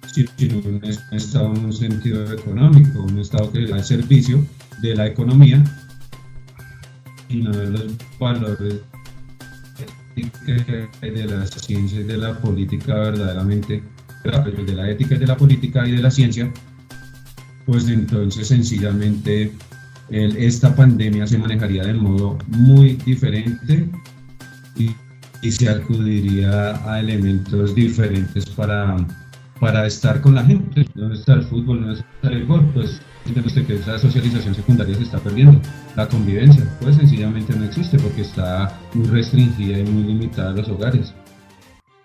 sino un Estado en un sentido económico, un Estado que da servicio de la economía y no de los valores de la ciencia y de la política verdaderamente, de la ética y de la política y de la ciencia. Pues entonces sencillamente esta pandemia se manejaría de modo muy diferente y se acudiría a elementos diferentes para estar con la gente. ¿Dónde está el fútbol? ¿Dónde está el gol? Pues usted que esa socialización secundaria se está perdiendo. La convivencia, pues sencillamente no existe porque está muy restringida y muy limitada a los hogares.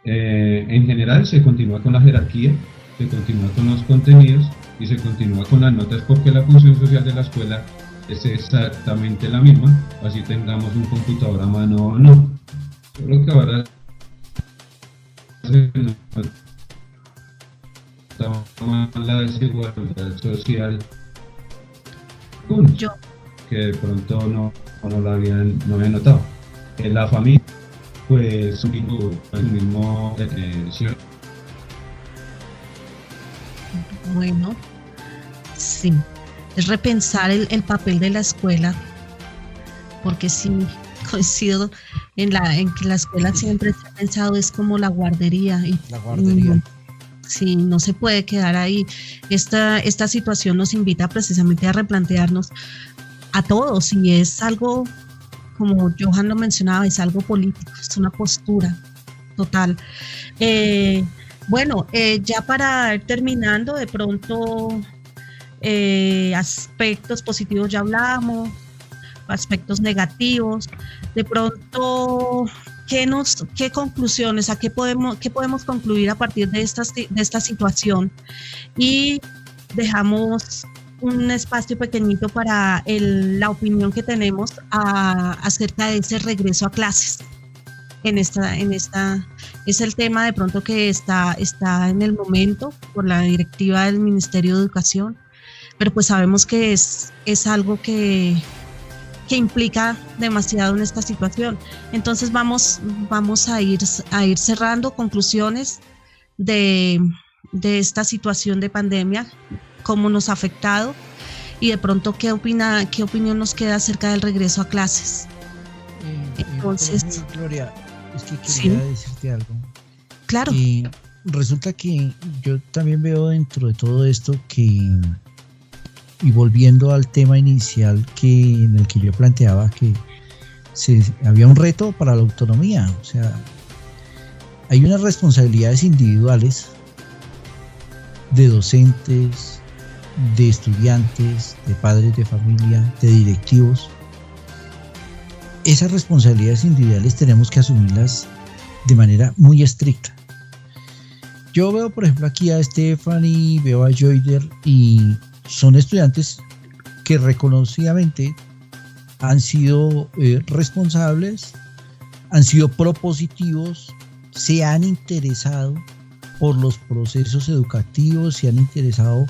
En general se continúa con la jerarquía, se continúa con los contenidos y se continúa con las notas porque la función social de la escuela es exactamente la misma, así tengamos un computador a mano o no. Solo que ahora la desigualdad social que de pronto no lo habían notado. En la familia, pues un mismo Bueno, sí, es repensar el papel de la escuela, porque sí coincido en que la escuela siempre se ha pensado es como la guardería. La guardería. Sí, no se puede quedar ahí. Esta situación nos invita precisamente a replantearnos a todos, y es algo, como Johan lo mencionaba, es algo político, es una postura total. Bueno, ya para ir terminando, de pronto aspectos positivos ya hablamos, aspectos negativos, de pronto ¿qué conclusiones, qué podemos concluir a partir de esta situación? Y dejamos un espacio pequeñito para la opinión que tenemos acerca de ese regreso a clases. Es el tema de pronto que está en el momento por la directiva del Ministerio de Educación, pero pues sabemos que es algo que implica demasiado en esta situación. Entonces vamos a ir cerrando conclusiones de esta situación de pandemia, cómo nos ha afectado, y de pronto qué opinión nos queda acerca del regreso a clases. Entonces, Gloria, es que quería decirte algo. Claro. Resulta que yo también veo dentro de todo esto y volviendo al tema inicial en el que yo planteaba que había un reto para la autonomía, o sea, hay unas responsabilidades individuales de docentes, de estudiantes, de padres de familia, de directivos. Esas responsabilidades individuales tenemos que asumirlas de manera muy estricta. Yo veo, por ejemplo, aquí a Stephanie, veo a Joyder, y son estudiantes que reconocidamente han sido responsables, han sido propositivos, se han interesado por los procesos educativos, se han interesado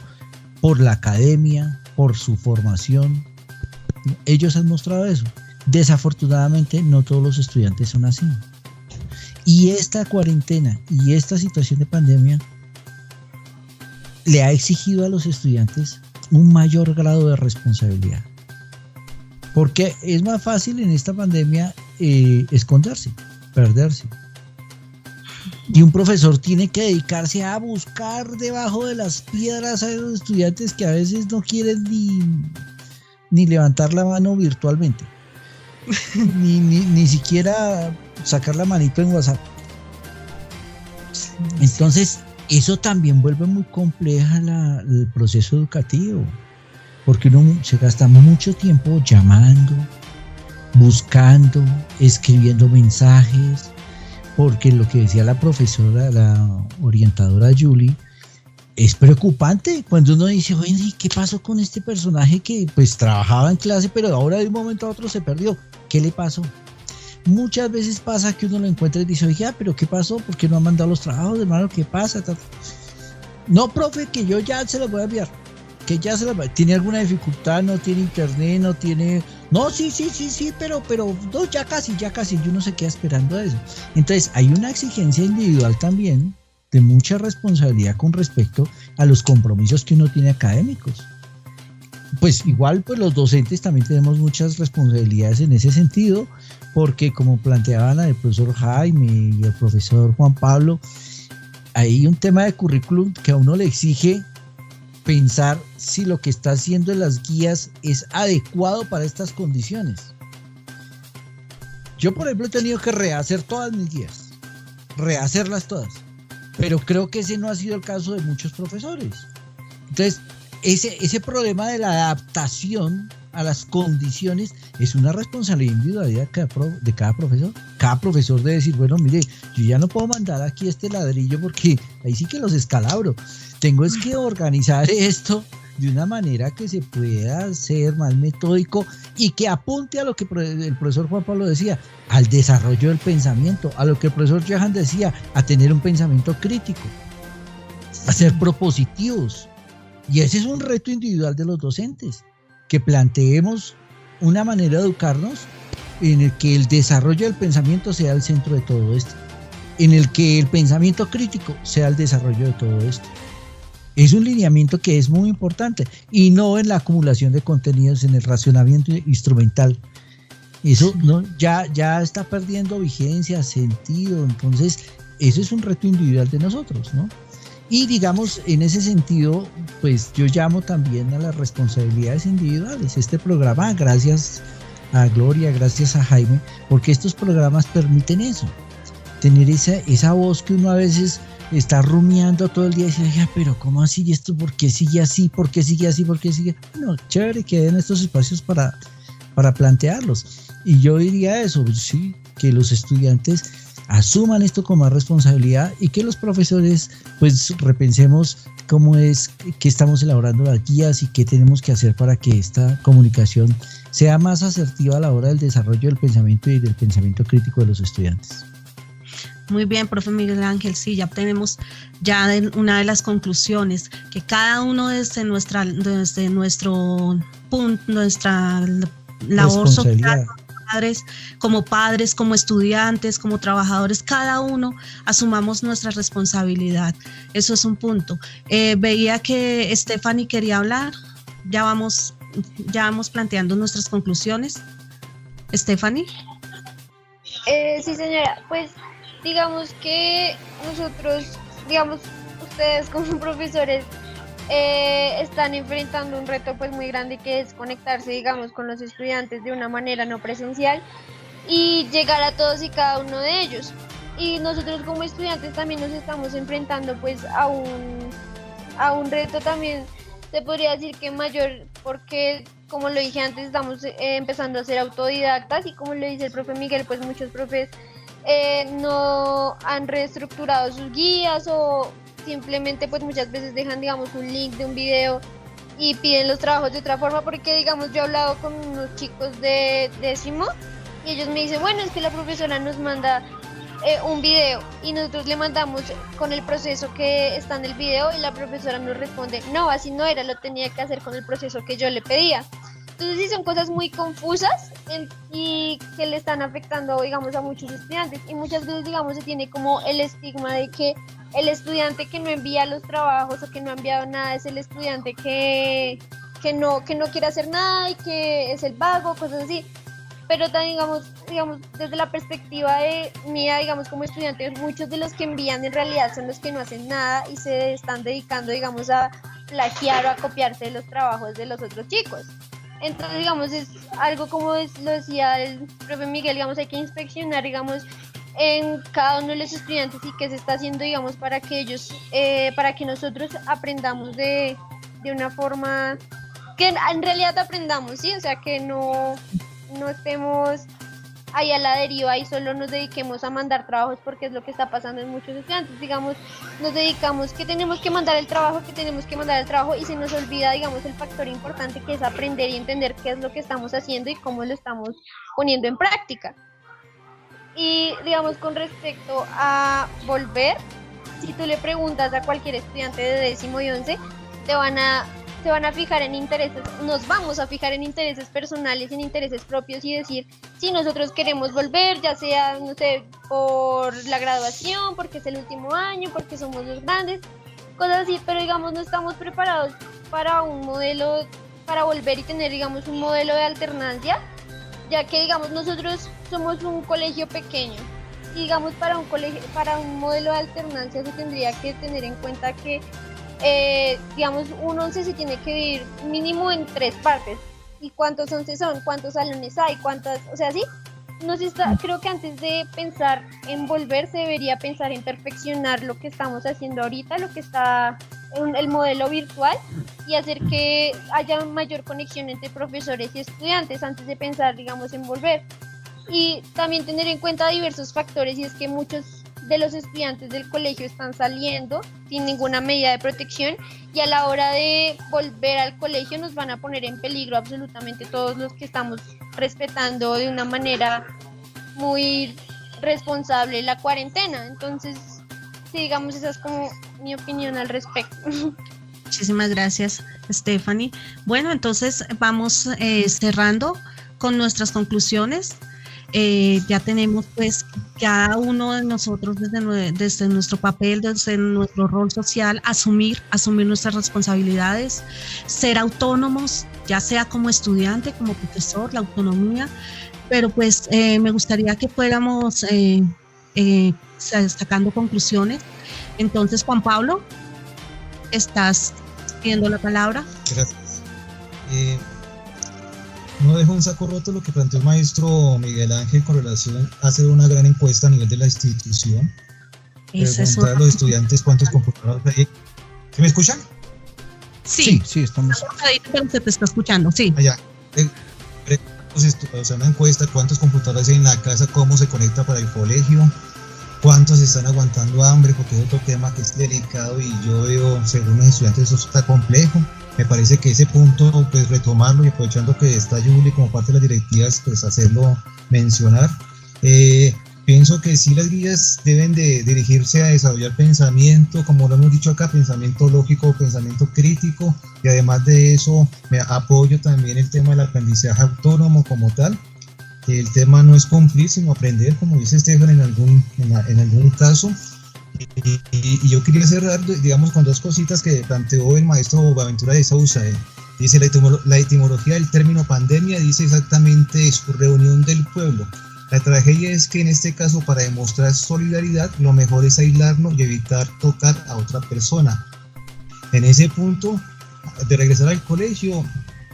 por la academia, por su formación. Ellos han mostrado eso. Desafortunadamente no todos los estudiantes son así. Y esta cuarentena y esta situación de pandemia le ha exigido a los estudiantes un mayor grado de responsabilidad. Porque es más fácil en esta pandemia esconderse, perderse. Y un profesor tiene que dedicarse a buscar debajo de las piedras a esos estudiantes que a veces no quieren ni levantar la mano virtualmente. ni siquiera sacar la manito en WhatsApp. Entonces, eso también vuelve muy compleja el proceso educativo, porque uno se gasta mucho tiempo llamando, buscando, escribiendo mensajes, porque lo que decía la profesora, la orientadora Julie, es preocupante cuando uno dice, oye, ¿qué pasó con este personaje que pues trabajaba en clase, pero ahora de un momento a otro se perdió? ¿Qué le pasó? Muchas veces pasa que uno lo encuentra y dice, oye, pero ¿qué pasó? ¿Por qué no ha mandado los trabajos, hermano? ¿Qué pasa? No, profe, que yo ya se los voy a enviar. Que ya se los voy a... ¿Tiene alguna dificultad? ¿No tiene internet? ¿No tiene...? No, sí, pero no, ya casi, y uno se queda esperando eso. Entonces, hay una exigencia individual también de mucha responsabilidad con respecto a los compromisos que uno tiene académicos. Pues igual, pues los docentes también tenemos muchas responsabilidades en ese sentido, porque como planteaban el profesor Jaime y el profesor Juan Pablo, hay un tema de currículum que a uno le exige pensar si lo que está haciendo en las guías es adecuado para estas condiciones. Yo, por ejemplo, he tenido que rehacer todas mis guías, rehacerlas todas, pero creo que ese no ha sido el caso de muchos profesores. Entonces, ese problema de la adaptación a las condiciones es una responsabilidad individual de cada profesor. Cada profesor debe decir, bueno, mire, yo ya no puedo mandar aquí este ladrillo porque ahí sí que los escalabro. Tengo es que organizar esto de una manera que se pueda ser más metódico y que apunte a lo que el profesor Juan Pablo decía, al desarrollo del pensamiento, a lo que el profesor Johan decía, a tener un pensamiento crítico, a ser propositivos. Y ese es un reto individual de los docentes, que planteemos una manera de educarnos en el que el desarrollo del pensamiento sea el centro de todo esto, en el que el pensamiento crítico sea el desarrollo de todo esto. Es un lineamiento que es muy importante y no en la acumulación de contenidos, en el racionamiento instrumental. Eso no, ya está perdiendo vigencia, sentido. Entonces, eso es un reto individual de nosotros, ¿no? Y digamos, en ese sentido, pues yo llamo también a las responsabilidades individuales. Este programa, gracias a Gloria, gracias a Jaime, porque estos programas permiten eso, tener esa voz que uno a veces está rumiando todo el día y dice, pero ¿cómo así? ¿Y esto por qué sigue así? ¿Por qué sigue así? ¿Por qué sigue? Bueno, chévere que den estos espacios para plantearlos. Y yo diría eso, sí, que los estudiantes asuman esto con más responsabilidad y que los profesores pues repensemos cómo es que estamos elaborando las guías y qué tenemos que hacer para que esta comunicación sea más asertiva a la hora del desarrollo del pensamiento y del pensamiento crítico de los estudiantes. Muy bien, profe Miguel Ángel, sí, ya tenemos una de las conclusiones, que cada uno desde nuestro punto, nuestra labor social, como padres, como estudiantes, como trabajadores, cada uno asumamos nuestra responsabilidad. Eso es un punto. Veía que Stephanie quería hablar, ya vamos planteando nuestras conclusiones. Stephanie. Sí, señora, pues digamos que nosotros, ustedes como profesores están enfrentando un reto pues muy grande, que es conectarse, digamos, con los estudiantes de una manera no presencial y llegar a todos y cada uno de ellos. Y nosotros como estudiantes también nos estamos enfrentando pues a un reto también, se podría decir que mayor, porque como lo dije antes, estamos empezando a ser autodidactas y como lo dice el profe Miguel, pues muchos profes no han reestructurado sus guías o simplemente pues muchas veces dejan, digamos, un link de un video y piden los trabajos de otra forma, porque digamos yo he hablado con unos chicos de 10º y ellos me dicen, bueno, es que la profesora nos manda un video y nosotros le mandamos con el proceso que está en el video y la profesora nos responde, no, así no era, lo tenía que hacer con el proceso que yo le pedía. Entonces sí son cosas muy confusas y que le están afectando, digamos, a muchos estudiantes. Y muchas veces, digamos, se tiene como el estigma de que el estudiante que no envía los trabajos o que no ha enviado nada es el estudiante que no quiere hacer nada y que es el vago, cosas así. Pero también, digamos, desde la perspectiva de mía, digamos, como estudiante, muchos de los que envían en realidad son los que no hacen nada y se están dedicando, digamos, a plagiar o a copiarse de los trabajos de los otros chicos. Entonces, digamos, es algo como lo decía el profe Miguel, digamos, hay que inspeccionar, digamos, en cada uno de los estudiantes y qué se está haciendo, digamos, para que ellos, para que nosotros aprendamos de una forma que en realidad aprendamos, ¿sí? O sea, que no estemos ahí a la deriva y solo nos dediquemos a mandar trabajos, porque es lo que está pasando en muchos estudiantes. Digamos, nos dedicamos que tenemos que mandar el trabajo y se nos olvida, digamos, el factor importante que es aprender y entender qué es lo que estamos haciendo y cómo lo estamos poniendo en práctica. Y digamos, con respecto a volver, si tú le preguntas a cualquier estudiante de 10º y 11, se van a fijar en intereses, nos vamos a fijar en intereses personales, en intereses propios y decir si nosotros queremos volver, ya sea, no sé, por la graduación, porque es el último año, porque somos los grandes, cosas así, pero digamos no estamos preparados para un modelo, para volver y tener, digamos, un modelo de alternancia, ya que, digamos, nosotros somos un colegio pequeño y, digamos, para un modelo de alternancia se tendría que tener en cuenta que digamos, un 11 se tiene que dividir mínimo en 3 partes. ¿Y cuántos 11 son? ¿Cuántos salones hay? O sea, sí, creo que antes de pensar en volver se debería pensar en perfeccionar lo que estamos haciendo ahorita, lo que está en el modelo virtual, y hacer que haya mayor conexión entre profesores y estudiantes antes de pensar, digamos, en volver. Y también tener en cuenta diversos factores, y es que muchos de los estudiantes del colegio están saliendo sin ninguna medida de protección, y a la hora de volver al colegio nos van a poner en peligro absolutamente todos los que estamos respetando de una manera muy responsable la cuarentena. Entonces, sí, digamos, esa es como mi opinión al respecto. Muchísimas gracias, Stephanie. Bueno, entonces vamos cerrando con nuestras conclusiones. Ya tenemos, pues, cada uno de nosotros desde nuestro papel, desde nuestro rol social, asumir nuestras responsabilidades, ser autónomos, ya sea como estudiante, como profesor, la autonomía, pero pues me gustaría que fuéramos sacando conclusiones. Entonces, Juan Pablo, estás pidiendo la palabra. Gracias. No dejo un saco roto lo que planteó el maestro Miguel Ángel con relación a hacer una gran encuesta a nivel de la institución. Preguntar a los estudiantes cuántos computadores hay. ¿Se me escuchan? Sí, estamos. Pero se te está escuchando, sí. Allá. O sea, una encuesta, cuántos computadores hay en la casa, cómo se conecta para el colegio, cuántos están aguantando hambre, porque es otro tema que es delicado y yo veo, según los estudiantes, eso está complejo. Me parece que ese punto, pues retomarlo, y aprovechando que está Julie como parte de las directivas, pues hacerlo mencionar. Pienso que sí, las guías deben de dirigirse a desarrollar pensamiento, como lo hemos dicho acá, pensamiento lógico, pensamiento crítico, y además de eso me apoyo también el tema del aprendizaje autónomo como tal. El tema no es cumplir, sino aprender, como dice Estefan en algún caso. Y yo quería cerrar, digamos, con dos cositas que planteó el maestro Boaventura de Sousa. Dice la etimología del término pandemia, dice exactamente su reunión del pueblo. La tragedia es que en este caso, para demostrar solidaridad, lo mejor es aislarnos y evitar tocar a otra persona. En ese punto de regresar al colegio,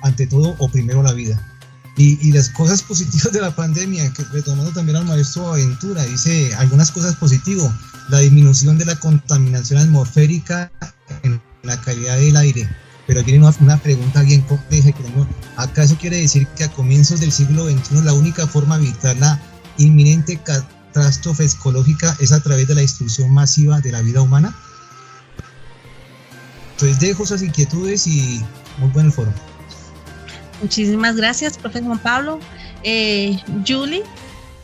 ante todo o primero la vida. Y las cosas positivas de la pandemia, que retomando también al maestro Boaventura, dice algunas cosas positivas: la disminución de la contaminación atmosférica en la calidad del aire. Pero tiene una pregunta bien compleja. ¿Acaso quiere decir que a comienzos del siglo XXI la única forma de evitar la inminente catástrofe ecológica es a través de la destrucción masiva de la vida humana? Entonces dejo esas inquietudes y muy buen el foro. Muchísimas gracias, profe Juan Pablo.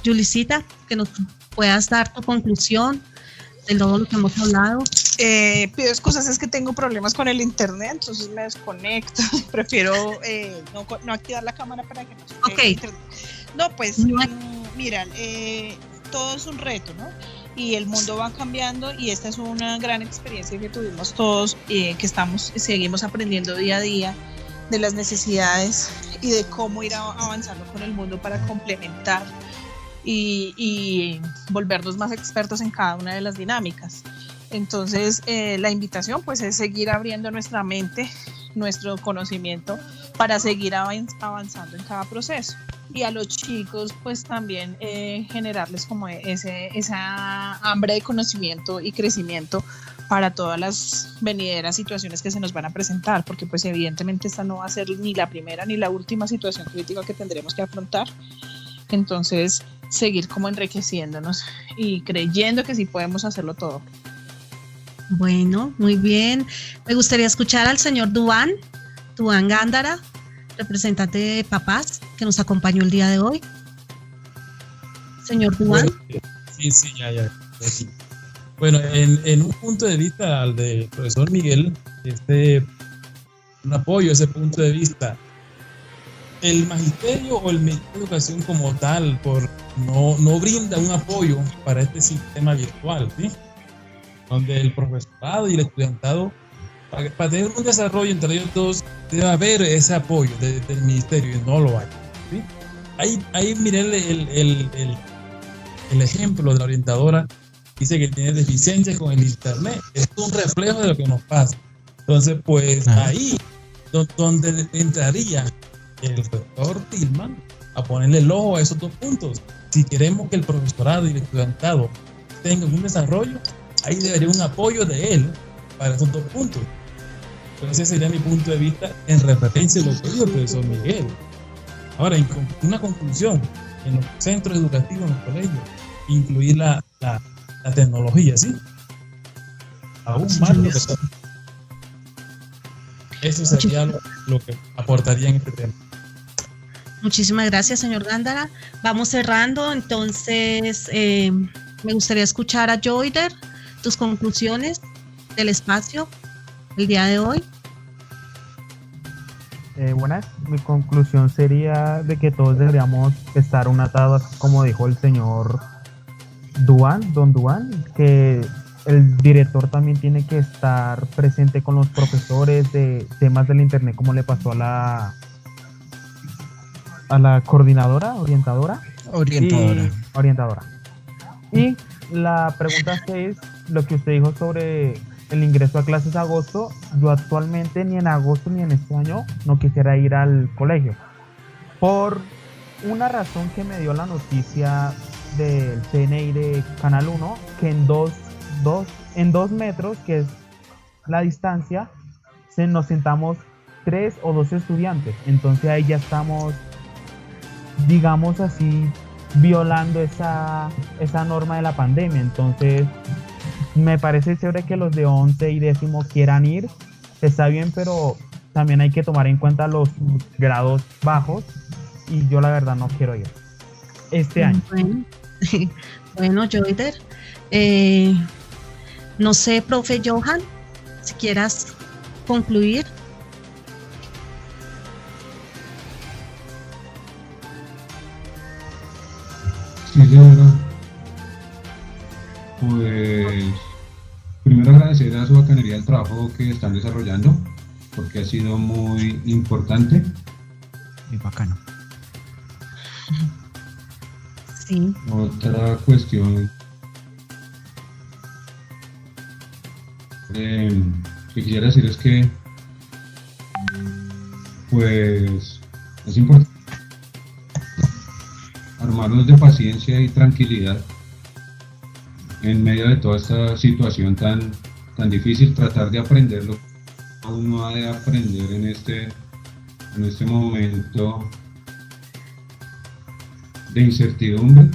Julicita, que nos puedas dar tu conclusión de todo lo que hemos hablado. Pido excusas, es que tengo problemas con el internet, entonces me desconecto. Prefiero no activar la cámara para que no se pegue el internet. No, pues mira, todo es un reto, ¿no? Y el mundo va cambiando y esta es una gran experiencia que tuvimos todos, que seguimos aprendiendo día a día de las necesidades y de cómo ir avanzando con el mundo para complementar y volvernos más expertos en cada una de las dinámicas. Entonces, la invitación pues es seguir abriendo nuestra mente, nuestro conocimiento para seguir avanzando en cada proceso. Y a los chicos pues también generarles como esa hambre de conocimiento y crecimiento para todas las venideras situaciones que se nos van a presentar, porque pues evidentemente esta no va a ser ni la primera ni la última situación crítica que tendremos que afrontar. Entonces, seguir como enriqueciéndonos y creyendo que sí podemos hacerlo todo. Bueno, muy bien. Me gustaría escuchar al señor Duván Gándara, representante de Papás, que nos acompañó el día de hoy. Señor Duván. Sí, ya. Sí. Bueno, en un punto de vista al del profesor Miguel, un apoyo a ese punto de vista. El magisterio o el Ministerio de Educación como tal no brinda un apoyo para este sistema virtual, ¿sí? Donde el profesorado y el estudiantado, para tener un desarrollo entre ellos dos, debe haber ese apoyo del ministerio y no lo hay, ¿sí? Ahí miré el ejemplo de la orientadora, dice que tiene deficiencias con el internet, es un reflejo de lo que nos pasa. Entonces, pues ahí donde entraría el doctor Tillman a ponerle el ojo a esos dos puntos. Si queremos que el profesorado y el estudiantado tengan un desarrollo, ahí debería un apoyo de él para esos dos puntos. Entonces ese sería mi punto de vista en referencia a lo que dijo el profesor Miguel. Ahora, una conclusión, en los centros educativos, en los colegios, incluir la tecnología, ¿sí? Aún más lo que eso sería lo que aportaría en este tema. Muchísimas gracias, señor Gándara. Vamos cerrando, entonces me gustaría escuchar a Joyder, tus conclusiones del espacio el día de hoy. Buenas, mi conclusión sería de que todos deberíamos estar unatados, como dijo el señor don Duván, que el director también tiene que estar presente con los profesores de temas del internet, como le pasó a la coordinadora, orientadora. Y la pregunta 6, lo que usted dijo sobre el ingreso a clases de agosto, yo actualmente ni en agosto ni en este año no quisiera ir al colegio, por una razón que me dio la noticia del CNI de Canal 1, que en 2 metros, que es la distancia, nos sentamos 3 o 2 estudiantes, entonces ahí ya estamos, digamos así, violando esa norma de la pandemia. Entonces me parece chévere que los de 11 y 10º quieran ir, está bien, pero también hay que tomar en cuenta los grados bajos, y yo la verdad no quiero ir este año. Bueno, Joyder, no sé, profe Johan, si quieras concluir. Sí, señora. Pues primero agradecer a su bacanería el trabajo que están desarrollando, porque ha sido muy importante. Muy bacano. Sí. Otra cuestión que quisiera decir es que pues es importante armarnos de paciencia y tranquilidad en medio de toda esta situación tan difícil, tratar de aprender lo que uno ha de aprender en este momento de incertidumbre,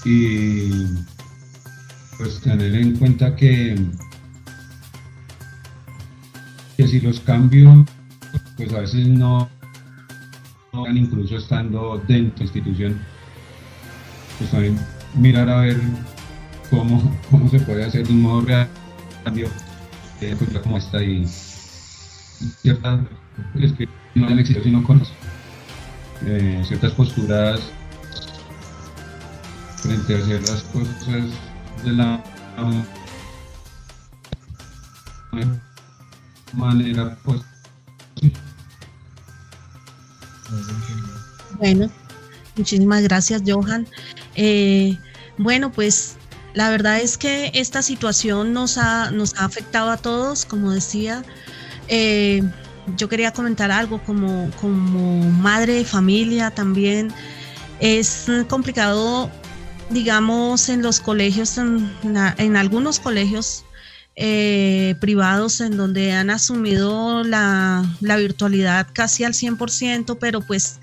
y pues tener en cuenta que si los cambios pues a veces no incluso estando dentro de la institución, pues también mirar a ver cómo se puede hacer de un modo real cambio cultura como esta y ciertas es que no han existido sino con ciertas posturas frente a hacer las cosas de la manera pues. Bueno, muchísimas gracias, Johan. Bueno, pues la verdad es que esta situación nos ha afectado a todos, como decía. Yo quería comentar algo como madre de familia también. Es complicado, digamos, en los colegios, en algunos colegios privados en donde han asumido la virtualidad casi al 100%, pero pues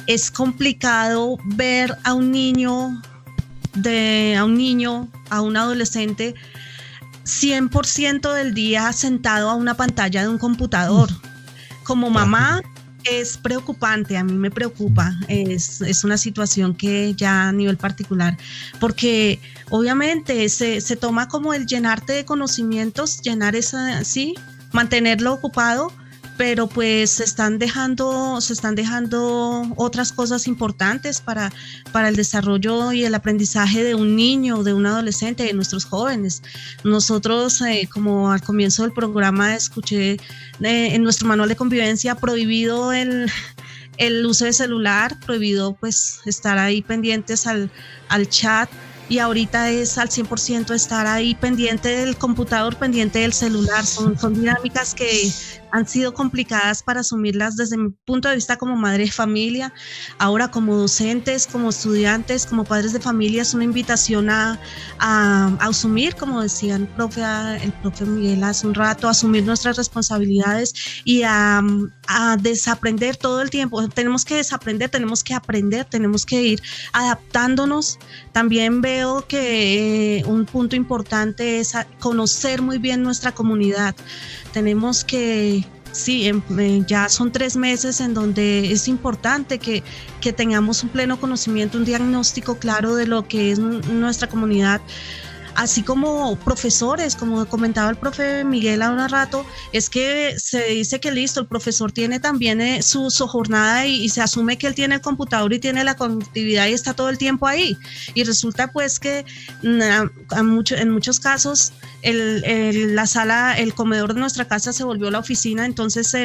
es complicado ver a un niño, a un adolescente 100% del día sentado a una pantalla de un computador. Como mamá es preocupante, a mí me preocupa, es una situación que ya a nivel particular, porque obviamente se toma como el llenarte de conocimientos, mantenerlo ocupado, pero pues se están dejando otras cosas importantes para el desarrollo y el aprendizaje de un niño, de un adolescente, de nuestros jóvenes. Nosotros, como al comienzo del programa escuché en nuestro manual de convivencia, prohibido el uso de celular, prohibido pues estar ahí pendientes al chat, y ahorita es al 100% estar ahí pendiente del computador, pendiente del celular. Son dinámicas que han sido complicadas para asumirlas desde mi punto de vista como madre de familia. Ahora como docentes, como estudiantes, como padres de familia, es una invitación a asumir, como decía el profe Miguel hace un rato, a asumir nuestras responsabilidades y a desaprender todo el tiempo. Tenemos que desaprender, tenemos que aprender, tenemos que ir adaptándonos. También veo que un punto importante es conocer muy bien nuestra comunidad. Tenemos que, ya son 3 meses en donde es importante que tengamos un pleno conocimiento, un diagnóstico claro de lo que es nuestra comunidad. Así como profesores, como comentaba el profe Miguel hace un rato, es que se dice que listo, el profesor tiene también su jornada y se asume que él tiene el computador y tiene la conectividad y está todo el tiempo ahí. Y resulta pues que en muchos casos la sala, el comedor de nuestra casa se volvió la oficina. Entonces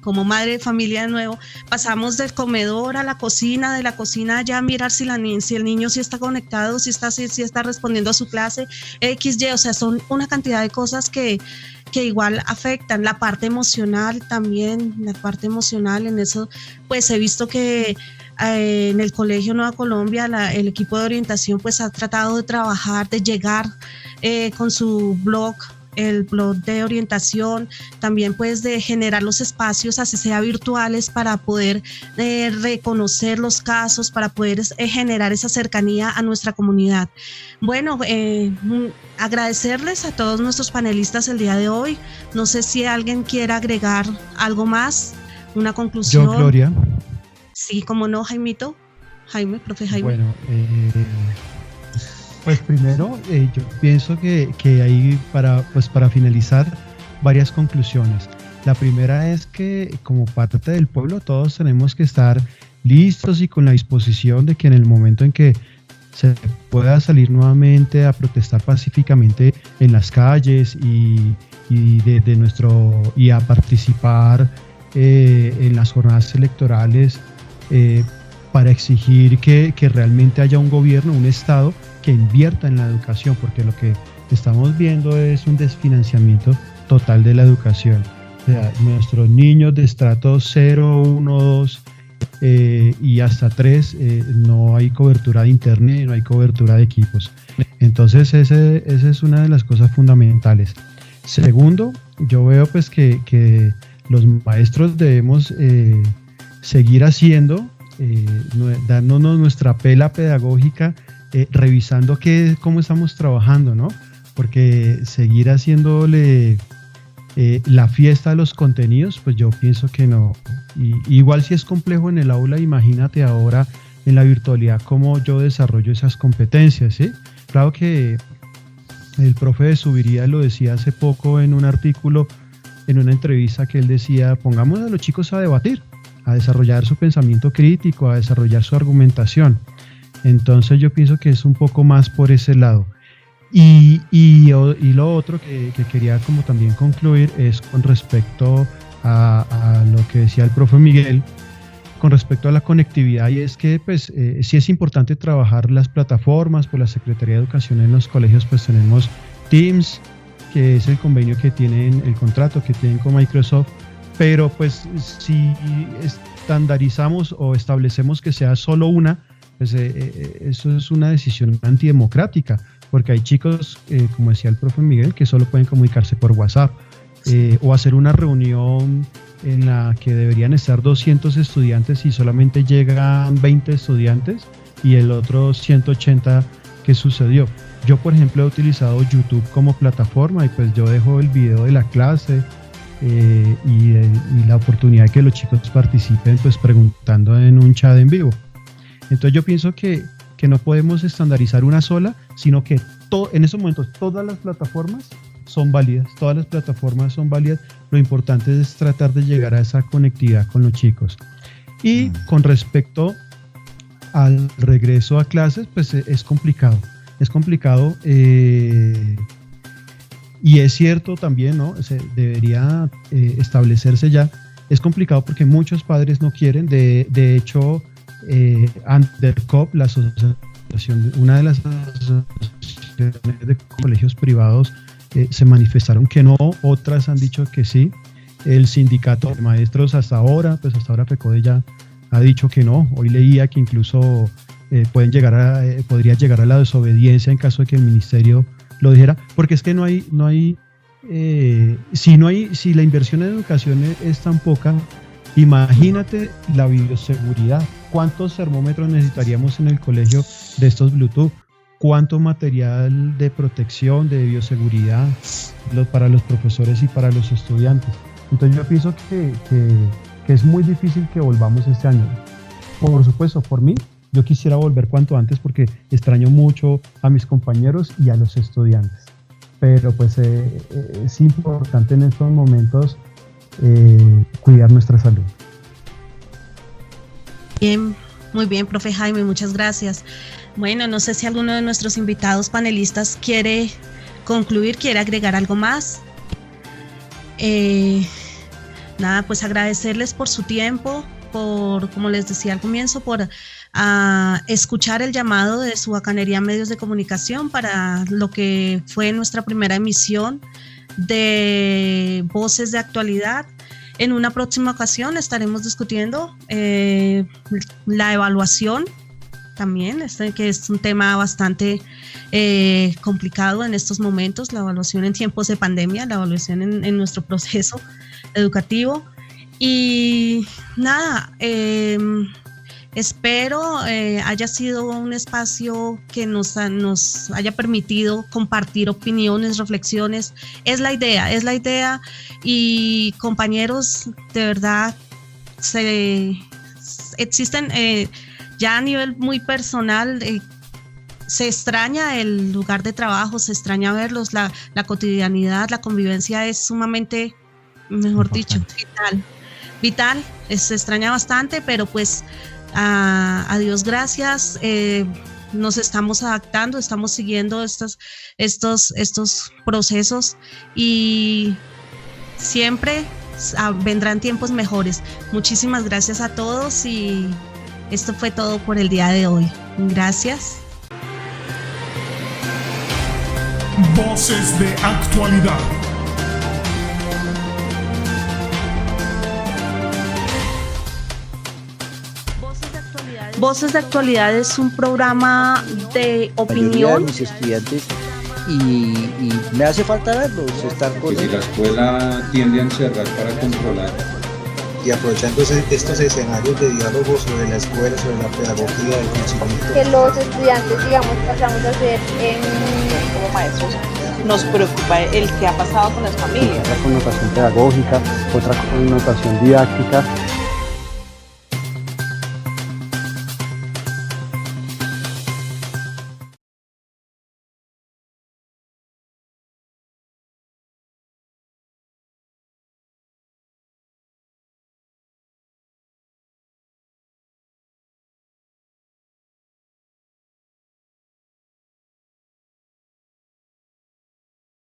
como madre de familia de nuevo, pasamos del comedor a la cocina, de la cocina ya a mirar si el niño sí está conectado, si está respondiendo a su clase, XY, o sea, son una cantidad de cosas que igual afectan. La parte emocional también, en eso pues he visto que en el Colegio Nueva Colombia el equipo de orientación pues ha tratado de trabajar, de llegar con su blog, el blog de orientación, también pues de generar los espacios, así sea virtuales, para poder reconocer los casos, para poder generar esa cercanía a nuestra comunidad. Bueno, agradecerles a todos nuestros panelistas el día de hoy. No sé si alguien quiere agregar algo más, una conclusión. Yo, Gloria. Sí, cómo no, profe Jaime. Bueno, pues primero yo pienso que hay para finalizar varias conclusiones. La primera es que como parte del pueblo todos tenemos que estar listos y con la disposición de que en el momento en que se pueda salir nuevamente a protestar pacíficamente en las calles y a participar en las jornadas electorales para exigir que realmente haya un gobierno, un Estado que invierta en la educación, porque lo que estamos viendo es un desfinanciamiento total de la educación. O sea, nuestros niños de estrato 0, 1, 2 y hasta 3 no hay cobertura de internet, no hay cobertura de equipos. Entonces esa es una de las cosas fundamentales. Segundo, yo veo pues que los maestros debemos seguir haciendo, dándonos nuestra pela pedagógica, revisando cómo estamos trabajando, ¿no? Porque seguir haciéndole la fiesta a los contenidos, pues yo pienso que no. Igual si es complejo en el aula, imagínate ahora en la virtualidad cómo yo desarrollo esas competencias, ¿sí? Claro que El profe de Subiría lo decía hace poco en un artículo, en una entrevista, que él decía, pongamos a los chicos a debatir, a desarrollar su pensamiento crítico, a desarrollar su argumentación. Entonces yo pienso que es un poco más por ese lado. Y lo otro que quería como también concluir es con respecto a lo que decía el profe Miguel, con respecto a la conectividad, y es que pues sí es importante trabajar las plataformas. Por la Secretaría de Educación en los colegios pues tenemos Teams, que es el convenio que tienen, el contrato que tienen con Microsoft, pero pues si estandarizamos o establecemos que sea solo una, pues eso es una decisión antidemocrática, porque hay chicos, como decía el profe Miguel, que solo pueden comunicarse por WhatsApp, o hacer una reunión en la que deberían estar 200 estudiantes y solamente llegan 20 estudiantes y el otro 180. ¿Qué sucedió? Yo, por ejemplo, he utilizado YouTube como plataforma, y pues yo dejo el video de la clase y la oportunidad de que los chicos participen pues preguntando en un chat en vivo. Entonces yo pienso que no podemos estandarizar una sola, sino que en esos momentos todas las plataformas son válidas, Lo importante es tratar de llegar a esa conectividad con los chicos. Y con respecto al regreso a clases, pues es complicado, y es cierto también, ¿no? Debería establecerse ya. Es complicado porque muchos padres no quieren. De hecho, Andercop, la asociación, una de las asociaciones de colegios privados, se manifestaron que no, otras han dicho que sí. El sindicato de maestros hasta ahora FECODE ya ha dicho que no. Hoy leía que incluso podría llegar a la desobediencia en caso de que el ministerio lo dijera, porque es que si la inversión en educación es tan poca, imagínate la bioseguridad. ¿Cuántos termómetros necesitaríamos en el colegio de estos Bluetooth? ¿Cuánto material de protección, de bioseguridad para los profesores y para los estudiantes? Entonces yo pienso que es muy difícil que volvamos este año. Por supuesto, por mí, yo quisiera volver cuanto antes porque extraño mucho a mis compañeros y a los estudiantes. Pero pues es importante en estos momentos cuidar nuestra salud. Bien, muy bien, profe Jaime, muchas gracias. Bueno, no sé si alguno de nuestros invitados panelistas quiere concluir, quiere agregar algo más. Nada, pues agradecerles por su tiempo, como les decía al comienzo, por escuchar el llamado de su Bacanería Medios de Comunicación para lo que fue nuestra primera emisión de Voces de Actualidad. En una próxima ocasión estaremos discutiendo la evaluación también, que es un tema bastante complicado en estos momentos, la evaluación en tiempos de pandemia, la evaluación en nuestro proceso educativo. Y nada, espero haya sido un espacio que nos haya permitido compartir opiniones, reflexiones. Es la idea, y compañeros, de verdad, existen ya a nivel muy personal, se extraña el lugar de trabajo, se extraña verlos, la cotidianidad, la convivencia es sumamente, mejor dicho, vital, se extraña bastante, pero pues a Dios gracias, nos estamos adaptando, estamos siguiendo estos procesos y siempre vendrán tiempos mejores. Muchísimas gracias a todos y esto fue todo por el día de hoy. Gracias. Voces de Actualidad. Voces de Actualidad es un programa de opinión. Mis estudiantes y me hace falta verlos, estar con ellos. Si la escuela tiende a encerrar para controlar. Y aprovechando estos escenarios de diálogo sobre la escuela, sobre la pedagogía, el conocimiento. Que los estudiantes, digamos, pasamos a ser como maestros. Nos preocupa el que ha pasado con las familias. Otra connotación pedagógica, otra connotación didáctica.